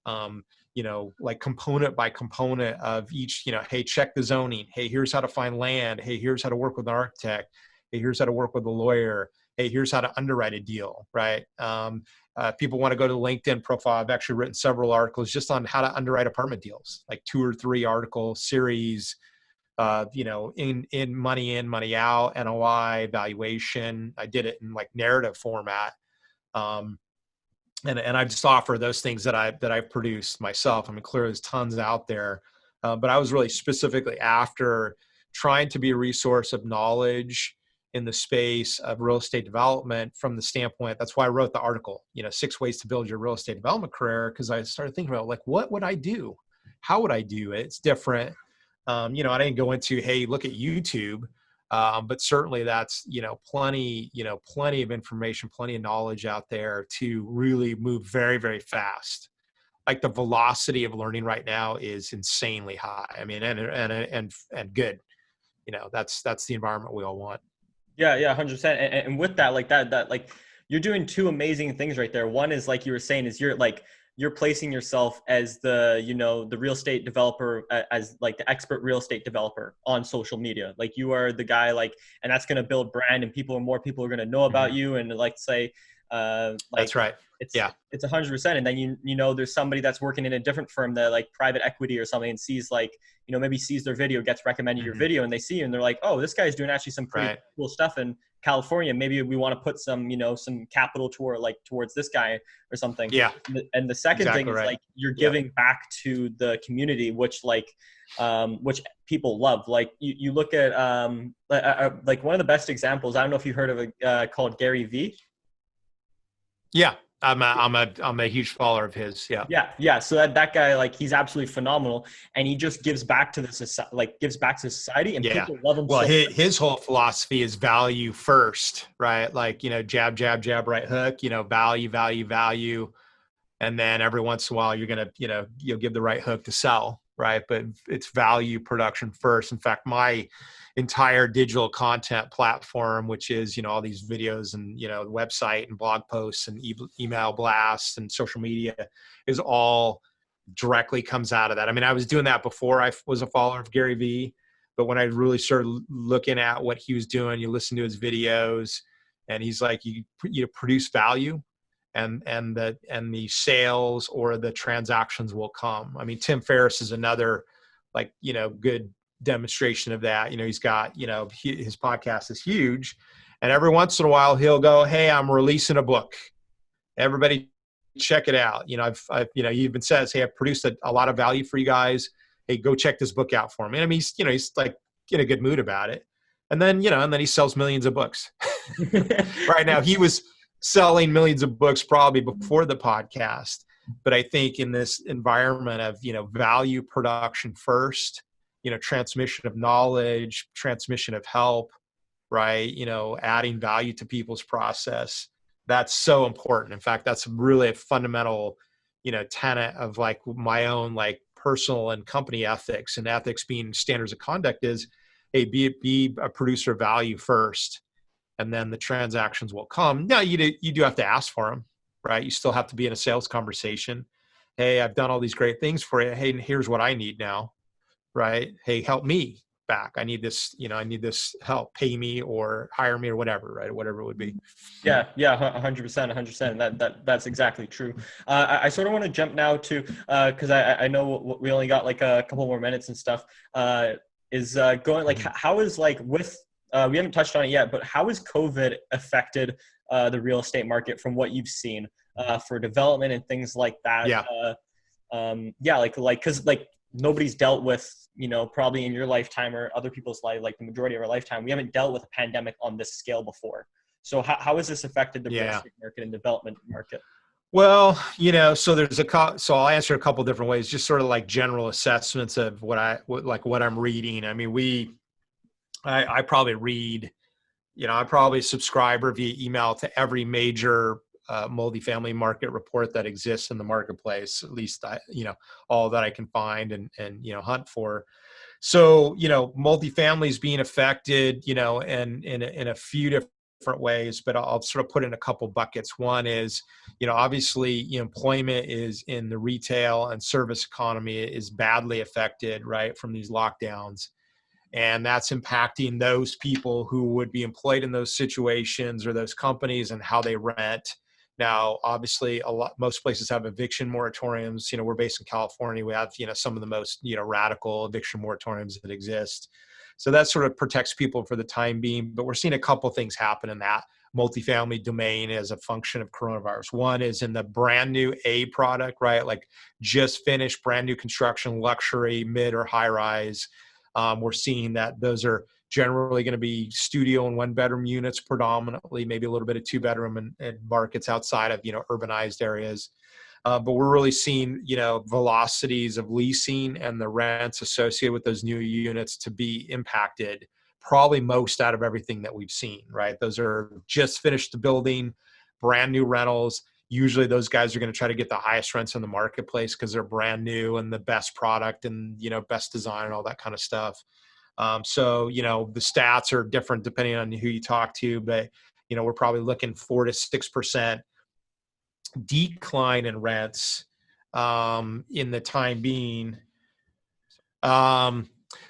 like component by component of each, hey, check the zoning. Hey, here's how to find land. Hey, here's how to work with an architect. Hey, here's how to work with a lawyer. Hey, here's how to underwrite a deal, right? People want to go to the LinkedIn profile. I've actually written several articles just on how to underwrite apartment deals, like 2 or 3 article series, in money in, money out, NOI, valuation. I did it in like narrative format. And I just offer those things that I've produced myself. I mean, clearly there's tons out there, but I was really specifically after trying to be a resource of knowledge in the space of real estate development from the standpoint. That's why I wrote the article, 6 ways to build your real estate development career. Cause I started thinking about like, what would I do? How would I do it? It's different. I didn't go into, hey, look at YouTube. But certainly that's, plenty of information, plenty of knowledge out there to really move very, very fast. Like the velocity of learning right now is insanely high. I mean, and good, that's the environment we all want. yeah, yeah, 100%. And with that, like that like you're doing two amazing things right there. One is like you were saying is you're placing yourself as the real estate developer, as like the expert real estate developer on social media. Like you are the guy, like, and that's going to build brand, and more people are going to know about Mhm. you. And like say, like That's right. it's Yeah. it's 100%. And then there's somebody that's working in a different firm, that like private equity or something, and sees like maybe sees their video, gets recommended your Mhm. video, and they see you and they're like, oh, this guy's doing actually some pretty Right. cool stuff, and California, maybe we want to put some, some capital towards this guy or something. Yeah, And the second thing exactly is right. like you're Yep. giving back to the community, which people love. Like you look at like one of the best examples. I don't know if you heard of called Gary V. Yeah. I'm a huge follower of his. Yeah. Yeah. So that guy, like, he's absolutely phenomenal, and he just gives back to the society, gives back to society, and Yeah. people love him Well, so his whole philosophy is value first, right? Like, jab, jab, jab, right hook, value, value, value. And then every once in a while you're going to, you'll give the right hook to sell, right? But it's value production first. In fact, my entire digital content platform, which is, all these videos and, website and blog posts and email blasts and social media, is all directly comes out of that. I mean, I was doing that before I was a follower of Gary Vee, but when I really started looking at what he was doing, you listen to his videos, and he's like, you produce value, and the sales or the transactions will come. I mean, Tim Ferriss is another, like, good demonstration of that. He's got, his podcast is huge, and every once in a while he'll go, "Hey, I'm releasing a book. Everybody check it out." I've he even says, "Hey, I've produced a lot of value for you guys. Hey, go check this book out for me." And I mean, he's like in a good mood about it. And then, and then he sells millions of books. Right now, he was selling millions of books probably before the podcast. But I think in this environment of, value production first, transmission of knowledge, transmission of help, right? Adding value to people's process. That's so important. In fact, that's really a fundamental, tenet of like my own like personal and company ethics, and ethics being standards of conduct is, hey, be a producer of value first, and then the transactions will come. Now you do have to ask for them, right? You still have to be in a sales conversation. Hey, I've done all these great things for you. Hey, here's what I need now, right? Hey, help me back. I need this, I need this help. Pay me or hire me or whatever, right? Whatever it would be. Yeah, 100%, 100%. That's exactly true. I sort of want to jump now to because I know we only got like a couple more minutes and stuff. Is going like how is like with we haven't touched on it yet, but how has COVID affected the real estate market from what you've seen for development and things like that? Yeah. Like because like nobody's dealt with, probably in your lifetime or other people's life, like the majority of our lifetime, we haven't dealt with a pandemic on this scale before. So how has this affected the real estate market and development market? Well, so so I'll answer a couple different ways, just sort of like general assessments of what I'm reading. I mean, I probably read, I probably subscribe or via email to every major multifamily market report that exists in the marketplace, at least all that I can find and hunt for. So, multifamily is being affected, and in a few different ways, but I'll sort of put in a couple buckets. One is, obviously employment is in the retail and service economy is badly affected, right, from these lockdowns. And that's impacting those people who would be employed in those situations or those companies and how they rent. Now, obviously, most places have eviction moratoriums. We're based in California. We have, some of the most, radical eviction moratoriums that exist. So that sort of protects people for the time being. But we're seeing a couple things happen in that multifamily domain as a function of coronavirus. One is in the brand new A product, right? Like just finished brand new construction, luxury, mid or high rise. We're seeing that those are generally going to be studio and one bedroom units predominantly, maybe a little bit of two bedroom and markets outside of, urbanized areas. But we're really seeing, velocities of leasing and the rents associated with those new units to be impacted probably most out of everything that we've seen, right? Those are just finished the building, brand new rentals. Usually those guys are going to try to get the highest rents in the marketplace because they're brand new and the best product and, best design and all that kind of stuff. So, the stats are different depending on who you talk to, but, we're probably looking 4 to 6% decline in rents in the time being.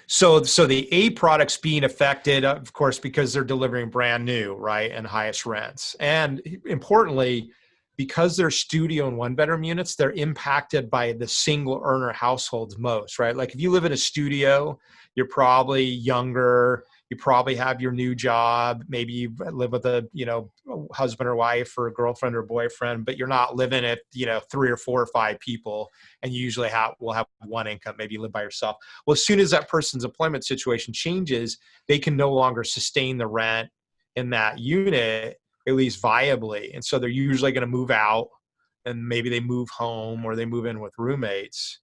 So the A products being affected, of course, because they're delivering brand new, right, and highest rents. And importantly, because they're studio and one bedroom units, they're impacted by the single earner households most, right? Like if you live in a studio, you're probably younger, You probably have your new job. Maybe you live with a, husband or wife or a girlfriend or boyfriend, but you're not living at, 3 or 4 or 5 people. And you usually will have one income. Maybe you live by yourself. Well, as soon as that person's employment situation changes, they can no longer sustain the rent in that unit, at least viably. And so they're usually going to move out, and maybe they move home or they move in with roommates.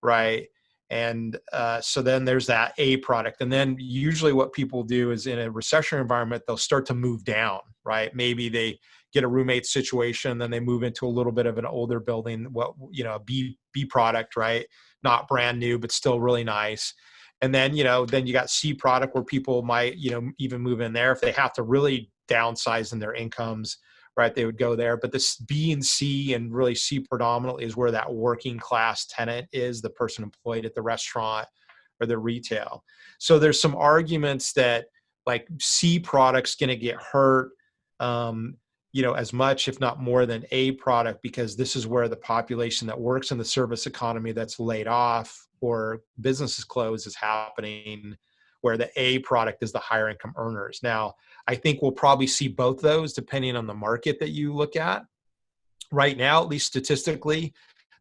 Right. And so then there's that A product. And then usually what people do is, in a recession environment, they'll start to move down, right? Maybe they get a roommate situation, then they move into a little bit of an older building, a B product, right? Not brand new, but still really nice. And then, then you got C product, where people might, even move in there if they have to really downsize in their incomes, right? They would go there. But this B and C, and really C predominantly, is where that working class tenant is, the person employed at the restaurant or the retail. So there's some arguments that like C product's going to get hurt, as much, if not more, than A product, because this is where the population that works in the service economy that's laid off or businesses closed is happening, where the A product is the higher income earners. Now, I think we'll probably see both those depending on the market that you look at. Right now, at least statistically,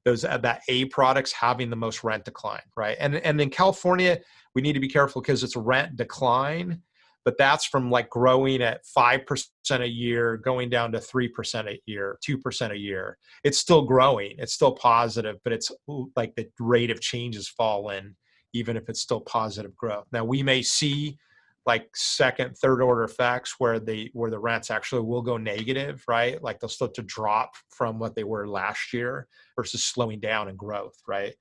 that A products having the most rent decline, right? And in California, we need to be careful because it's rent decline, but that's from like growing at 5% a year, going down to 3% a year, 2% a year. It's still growing, it's still positive, but it's like the rate of change has fallen, even if it's still positive growth. Now, we may see like second, third order effects where the rents actually will go negative, right? Like they'll start to drop from what they were last year versus slowing down in growth, right?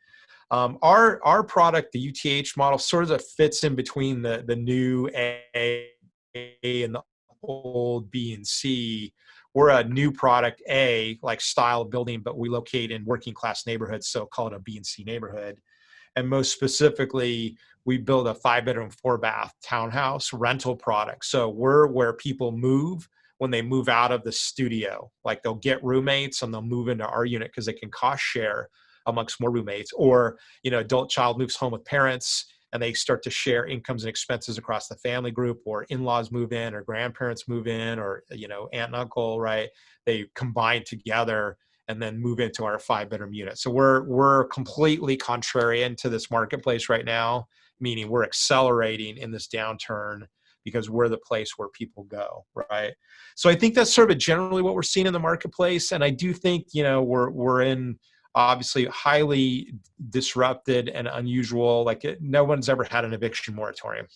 Our product, the UTH model, sort of fits in between the new A and the old B and C. We're a new product A, like style of building, but we locate in working class neighborhoods, so call it a B and C neighborhood. And most specifically, we build a 5-bedroom, 4-bath townhouse rental product. So we're where people move when they move out of the studio. Like they'll get roommates and they'll move into our unit because they can cost share amongst more roommates. Or, adult child moves home with parents and they start to share incomes and expenses across the family group, or in-laws move in, or grandparents move in, or, aunt and uncle, right? They combine together and then move into our 5-bedroom unit. So we're completely contrarian to this marketplace right now, meaning we're accelerating in this downturn because we're the place where people go, right? So I think that's sort of generally what we're seeing in the marketplace. And I do think, we're in obviously highly disrupted and unusual, like no one's ever had an eviction moratorium.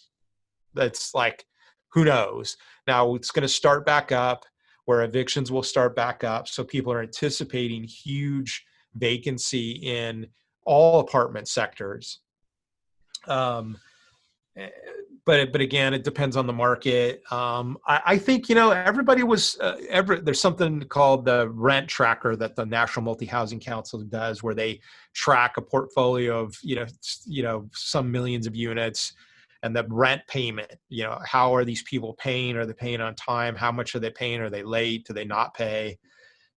That's like, who knows? Now it's going to start back up, where evictions will start back up. So people are anticipating huge vacancy in all apartment sectors. But again, it depends on the market. I think, everybody was, there's something called the rent tracker that the National Multi-Housing Council does, where they track a portfolio of, some millions of units, and the rent payment, how are these people paying? Are they paying on time? How much are they paying? Are they late? Do they not pay?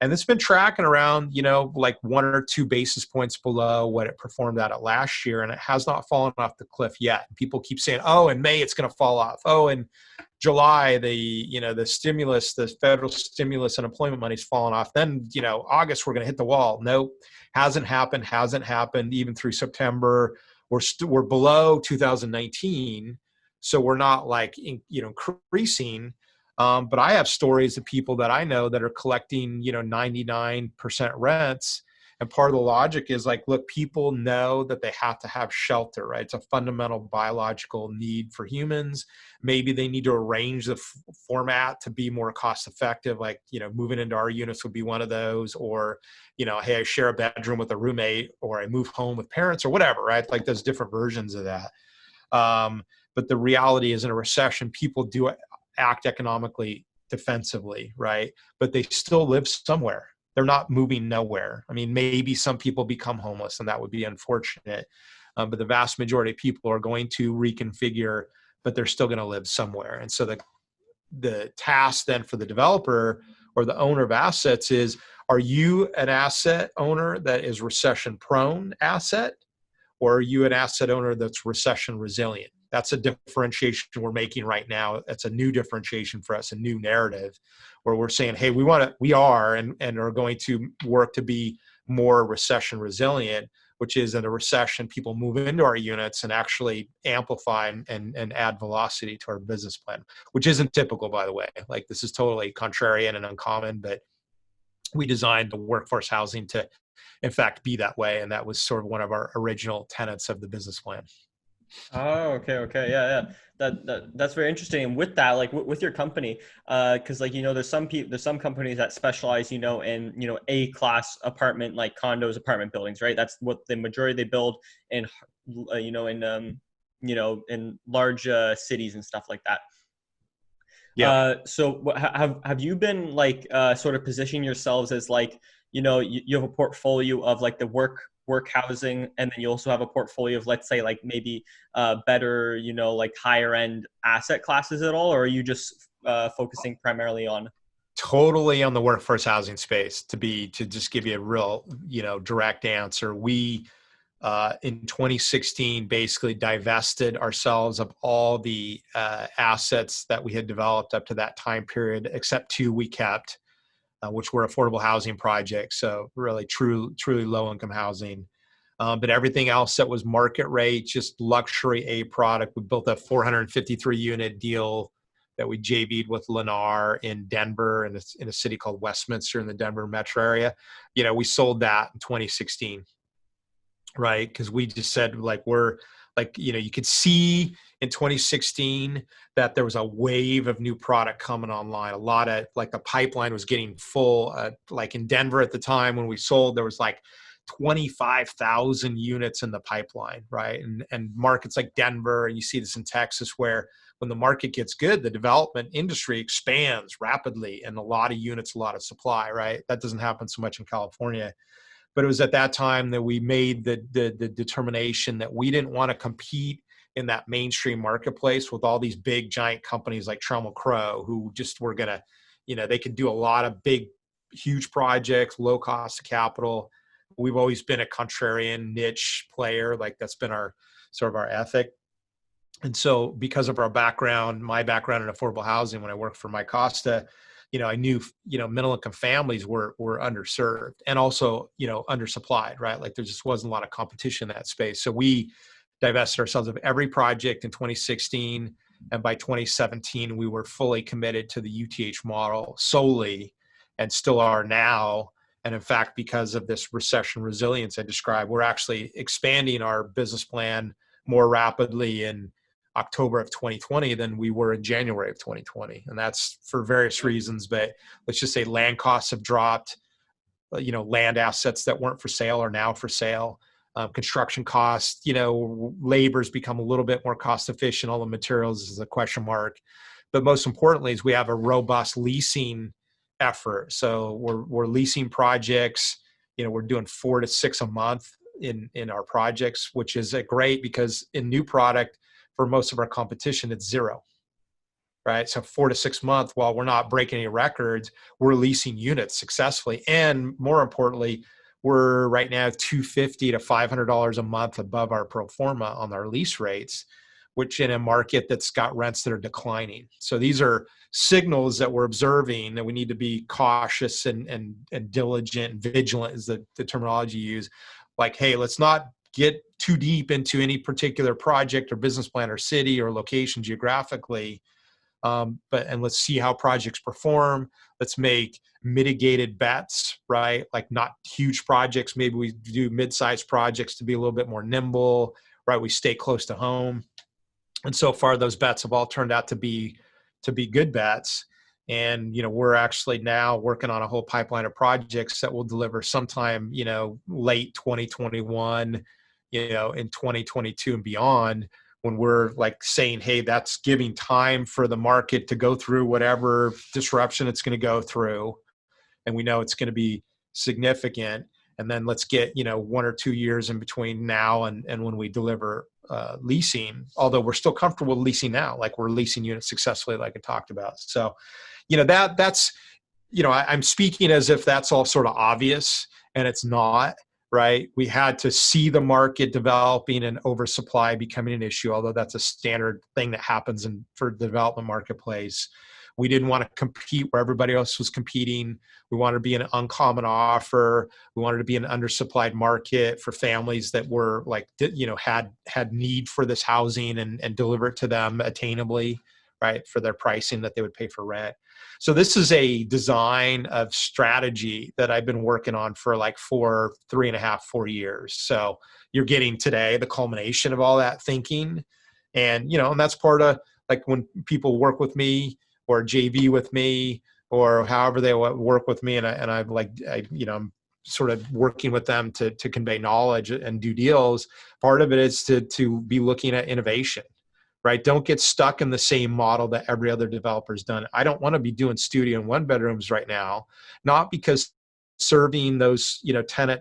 And it's been tracking around, like 1 or 2 basis points below what it performed at last year. And it has not fallen off the cliff yet. People keep saying, oh, in May, it's going to fall off. Oh, in July, the stimulus, the federal stimulus and employment money's fallen off. Then, August, we're going to hit the wall. Nope, hasn't happened even through September. We're below 2019. So we're not like, increasing. But I have stories of people that I know that are collecting, 99% rents. And part of the logic is like, look, people know that they have to have shelter, right? It's a fundamental biological need for humans. Maybe they need to arrange the format to be more cost effective. Like, moving into our units would be one of those, or, hey, I share a bedroom with a roommate, or I move home with parents, or whatever, right? Like there's different versions of that. But the reality is, in a recession, people do act economically defensively, right? But they still live somewhere. They're not moving nowhere. I mean, maybe some people become homeless, and that would be unfortunate. But the vast majority of people are going to reconfigure, but they're still going to live somewhere. And so the task then for the developer or the owner of assets is, are you an asset owner that is recession prone asset, or are you an asset owner that's recession resilient? That's a differentiation we're making right now. That's a new differentiation for us, a new narrative where we're saying, hey, we are and are going to work to be more recession resilient, which is in a recession, people move into our units and actually amplify and add velocity to our business plan, which isn't typical, by the way. Like, this is totally contrarian and uncommon, but we designed the workforce housing to, in fact, be that way. And that was sort of one of our original tenets of the business plan. Oh, okay, okay, yeah, yeah. That's very interesting. And with that, like with your company, because like there's some companies that specialize, in A class apartment, like condos, apartment buildings, right? That's what the majority they build in, in large cities and stuff like that. Yeah. So have you been like sort of positioning yourselves as like, you have a portfolio of like the work housing, and then you also have a portfolio of, let's say, like maybe better, like higher end asset classes at all, or are you just focusing primarily on? Totally on the workforce housing space. To just give you a real, direct answer, we in 2016 basically divested ourselves of all the assets that we had developed up to that time period, except two we kept, which were affordable housing projects. So really, truly low income housing. But everything else that was market rate, just luxury A product. We built a 453 unit deal that we JV'd with Lennar in Denver, in a city called Westminster in the Denver metro area. We sold that in 2016, right? Because we just said, like, we're like, you could see in 2016 that there was a wave of new product coming online. A lot of, like, the pipeline was getting full. Like in Denver at the time when we sold, there was like 25,000 units in the pipeline, right? And markets like Denver, and you see this in Texas, where when the market gets good, the development industry expands rapidly, and a lot of units, a lot of supply, right? That doesn't happen so much in California. But it was at that time that we made the determination that we didn't want to compete in that mainstream marketplace with all these big giant companies like Trammell Crow, who just were going to, they could do a lot of big, huge projects, low cost of capital. We've always been a contrarian niche player. Like, that's been our sort of our ethic. And so because of our background, my background in affordable housing, when I worked for Mike Costa, I knew, middle income families were underserved and also, undersupplied, right? Like, there just wasn't a lot of competition in that space. So we divested ourselves of every project in 2016. And by 2017, we were fully committed to the UTH model solely, and still are now. And in fact, because of this recession resilience I described, we're actually expanding our business plan more rapidly in October of 2020 than we were in January of 2020. And that's for various reasons, but let's just say land costs have dropped. Land assets that weren't for sale are now for sale. Construction costs, labor's become a little bit more cost efficient. All the materials is a question mark. But most importantly is we have a robust leasing effort. So we're leasing projects. We're doing 4 to 6 a month in our projects, which is great, because in new product, for most of our competition, it's 0, right? So 4 to 6 months, while we're not breaking any records, we're leasing units successfully. And more importantly, we're right now $250 to $500 a month above our pro forma on our lease rates, which in a market that's got rents that are declining. So these are signals that we're observing that we need to be cautious and diligent and vigilant, is the terminology you use. Like, hey, let's not get too deep into any particular project or business plan or city or location geographically. And let's see how projects perform. Let's make mitigated bets, right? Like, not huge projects. Maybe we do mid-sized projects to be a little bit more nimble, right? We stay close to home. And so far, those bets have all turned out to be good bets. And, we're actually now working on a whole pipeline of projects that will deliver sometime, late 2021, in 2022 and beyond, when we're like saying, hey, that's giving time for the market to go through whatever disruption it's going to go through. And we know it's going to be significant. And then let's get, 1 or 2 years in between now and when we deliver leasing, although we're still comfortable leasing now, like we're leasing units successfully, like I talked about. So, that's, I'm speaking as if that's all sort of obvious, and it's not, right? We had to see the market developing and oversupply becoming an issue, although that's a standard thing that happens for the development marketplace. We didn't want to compete where everybody else was competing. We wanted to be an uncommon offer. We wanted to be an undersupplied market for families that were like, had need for this housing, and deliver it to them attainably, right, for their pricing that they would pay for rent. So this is a design of strategy that I've been working on for like 3.5, 4 years. So you're getting today the culmination of all that thinking. And that's part of like when people work with me or JV with me or however they work with me. I'm sort of working with them to convey knowledge and do deals. Part of it is to be looking at innovation, right? Don't get stuck in the same model that every other developer's done. I don't want to be doing studio and one bedrooms right now, not because serving those, tenant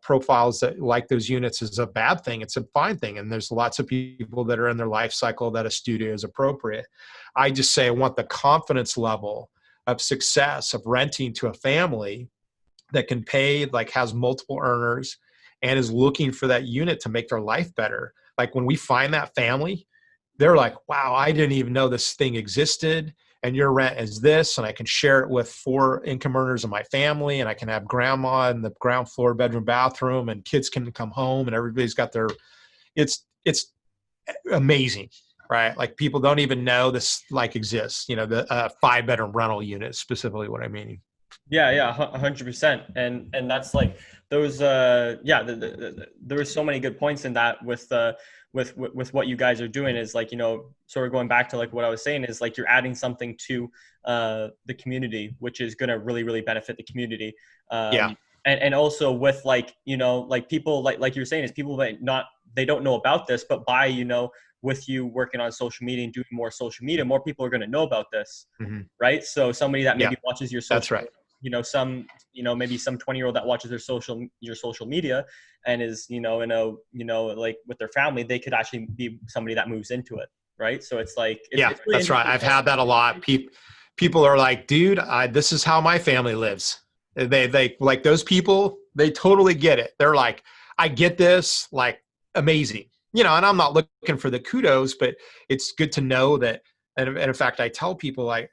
profiles that like those units is a bad thing. It's a fine thing. And there's lots of people that are in their life cycle that a studio is appropriate. I just say I want the confidence level of success of renting to a family that can pay, like has multiple earners and is looking for that unit to make their life better. Like when we find that family, they're like, wow, I didn't even know this thing existed. And your rent is this, and I can share it with 4 income earners in my family, and I can have grandma in the ground floor bedroom bathroom, and kids can come home, and everybody's got their. It's amazing, right? Like people don't even know this like exists. The 5-bedroom rental unit is specifically what I mean. Yeah, 100%. And that's like those there were so many good points in that with what you guys are doing is like, sort of going back to like what I was saying is like you're adding something to the community, which is going to really, really benefit the community. Yeah. And also with like, like people like you're saying is people that they don't know about this, but by, with you working on social media and doing more social media, more people are going to know about this. Mm-hmm. Right. So somebody that maybe watches your social, that's right. Maybe some 20-year-old that watches your social media and is, like with their family, they could actually be somebody that moves into it. Right. So it's like, it's really that's right. I've had that a lot. People are like, dude, this is how my family lives. They like those people, they totally get it. They're like, I get this, like amazing, and I'm not looking for the kudos, but it's good to know that. And in fact, I tell people, I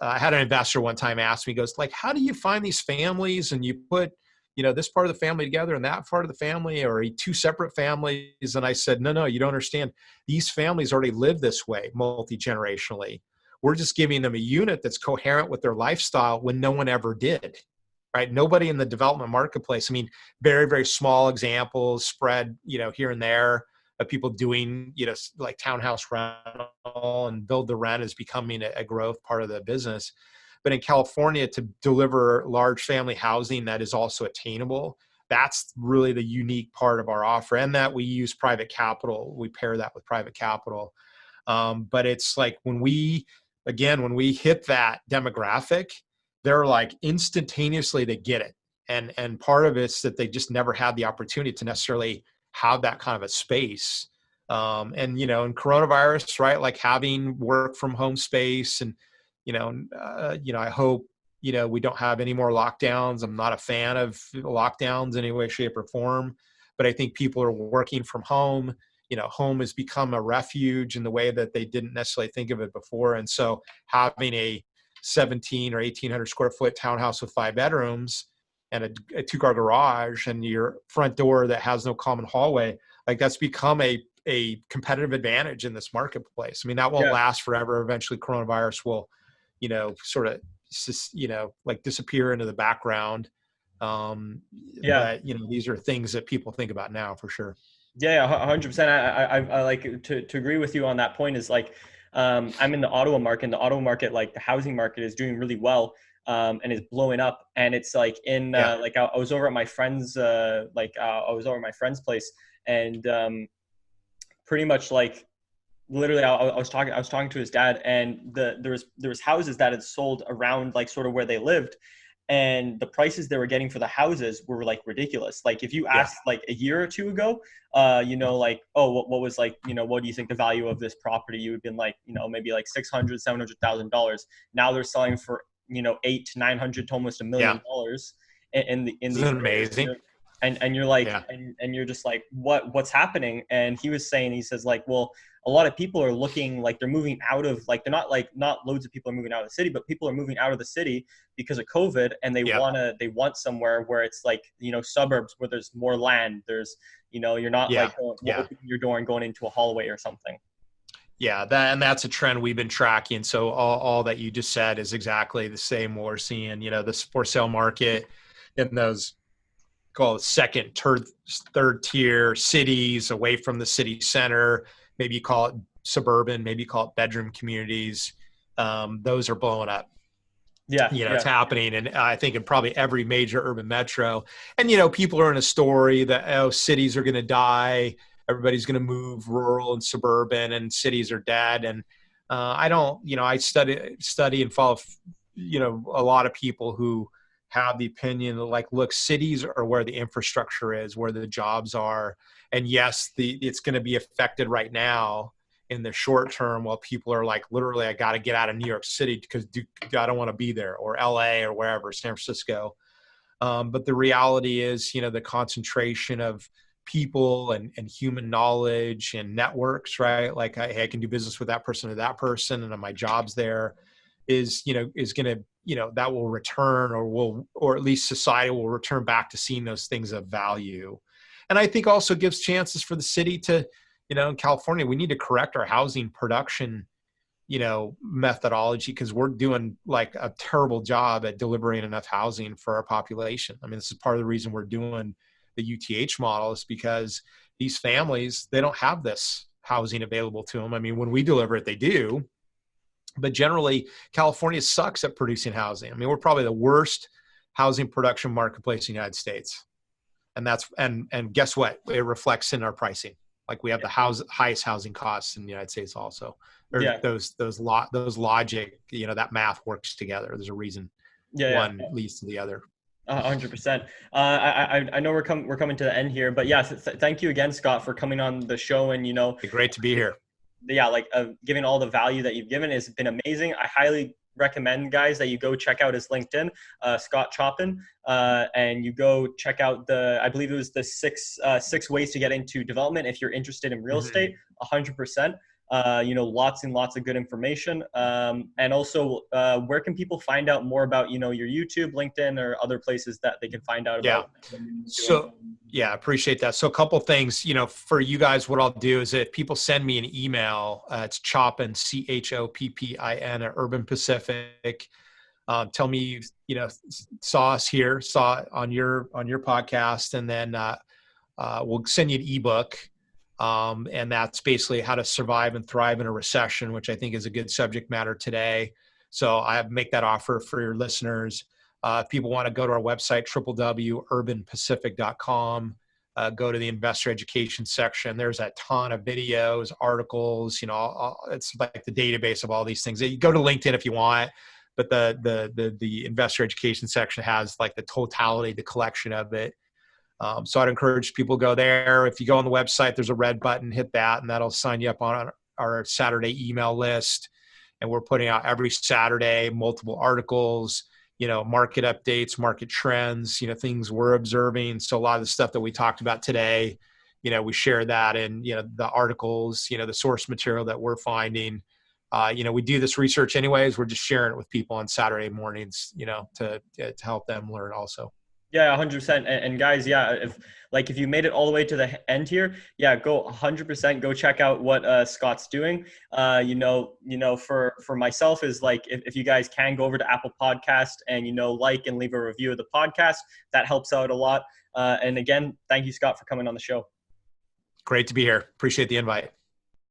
had an investor one time ask me, he goes like, how do you find these families and you put, this part of the family together and that part of the family, or 2 separate families? And I said, no, you don't understand. These families already live this way multi-generationally. We're just giving them a unit that's coherent with their lifestyle when no one ever did, right? Nobody in the development marketplace. I mean, very, very small examples spread, here and there of people doing, like townhouse rental, and build to rent is becoming a growth part of the business. But in California, to deliver large family housing that is also attainable, that's really the unique part of our offer. And that we use private capital. We pair that with private capital. But it's like when we hit that demographic, they're like instantaneously they get it. And part of it's that they just never had the opportunity to necessarily have that kind of a space. And in coronavirus, right, like having work from home space, and I hope we don't have any more lockdowns. I'm not a fan of lockdowns in any way, shape, or form, but I think people are working from home. Home has become a refuge in the way that they didn't necessarily think of it before. And so having a 17 or 1,800 square foot townhouse with 5 bedrooms and a 2-car garage and your front door that has no common hallway, like that's become a competitive advantage in this marketplace. I mean, that won't last forever. Eventually coronavirus will, sort of, like disappear into the background. But these are things that people think about now for sure. Yeah, 100%. I like to agree with you on that point is like, I'm in the Ottawa market, and the Ottawa market, like the housing market is doing really well. And is blowing up. And it's like like I was over at my friend's, I was over at my friend's place, and pretty much like literally I was talking to his dad, and there was houses that had sold around like sort of where they lived, and the prices they were getting for the houses were like ridiculous. Like if you asked like a year or two ago, like, oh, what was like, what do you think the value of this property? You would have been like, maybe like $600,000-$700,000. Now they're selling for, 800 to 900 to almost $1 million in the Isn't it amazing? and you're like, Yeah. and you're just like, what's happening? And he was saying, he says like, well, a lot of people are looking like they're moving out of, like, they're not like, not loads of people are moving out of the city, but people are moving out of the city because of COVID, and Yep. they want somewhere where it's like, suburbs where there's more land. There's, you're not Yeah. like Yeah. opening your door and going into a hallway or something. Yeah, that's a trend we've been tracking. So all that you just said is exactly the same what we're seeing. This for sale market in those call it second, third tier cities away from the city center. Maybe you call it suburban. Maybe you call it bedroom communities. Those are blowing up. Yeah, It's yeah, happening, and I think in probably every major urban metro. And people are in a story that cities are going to die, everybody's going to move rural and suburban, and cities are dead. And I don't, I study and follow, a lot of people who have the opinion that, like, look, cities are where the infrastructure is, where the jobs are, and yes, it's going to be affected right now in the short term while people are like, literally, I got to get out of New York City because I don't want to be there, or LA or wherever, San Francisco. But the reality is, the concentration of people and human knowledge and networks, right? Like, I can do business with that person or that person, and my job's there, is going to, that will return, or at least society will return back to seeing those things of value. And I think also gives chances for the city to, in California, we need to correct our housing production, methodology, because we're doing like a terrible job at delivering enough housing for our population. I mean, this is part of the reason we're doing the UTH model, is because these families, they don't have this housing available to them. I mean, when we deliver it, they do, but generally California sucks at producing housing. I mean, we're probably the worst housing production marketplace in the United States. And guess what? It reflects in our pricing. Like, we have the highest housing costs in the United States also. Or yeah, those logic, that math works together. There's a reason yeah, one leads to the other. 100%. I know we're coming to the end here, but yes, thank you again, Scott, for coming on the show, and Great to be here. yeah, like giving all the value that you've given has been amazing. I highly recommend, guys, that you go check out his LinkedIn, Scott Choppin, and you go check out I believe it was the six ways to get into development if you're interested in real estate. 100%. Lots and lots of good information. And also, where can people find out more about, your YouTube, LinkedIn, or other places that they can find out Yeah. about what you're doing? So, yeah, appreciate that. So a couple things, for you guys, what I'll do is, if people send me an email, it's Choppin, Choppin at Urban Pacific. Tell me, saw us here, saw it on your podcast, and then we'll send you an ebook. And that's basically how to survive and thrive in a recession, which I think is a good subject matter today. So I make that offer for your listeners. If people want to go to our website, www.urbanpacific.com, go to the investor education section. There's a ton of videos, articles, it's like the database of all these things. You go to LinkedIn if you want, but the investor education section has like the totality, the collection of it. So I'd encourage people to go there. If you go on the website, there's a red button, hit that, and that'll sign you up on our Saturday email list. And we're putting out every Saturday multiple articles, market updates, market trends, things we're observing. So a lot of the stuff that we talked about today, we share that in, the articles, the source material that we're finding. We do this research anyways. We're just sharing it with people on Saturday mornings, to help them learn also. Yeah, 100%. And guys, yeah, if you made it all the way to the end here, yeah, go 100%. Go check out what Scott's doing. For myself is like, if you guys can go over to Apple Podcast and like and leave a review of the podcast, that helps out a lot. And again, thank you, Scott, for coming on the show. Great to be here. Appreciate the invite.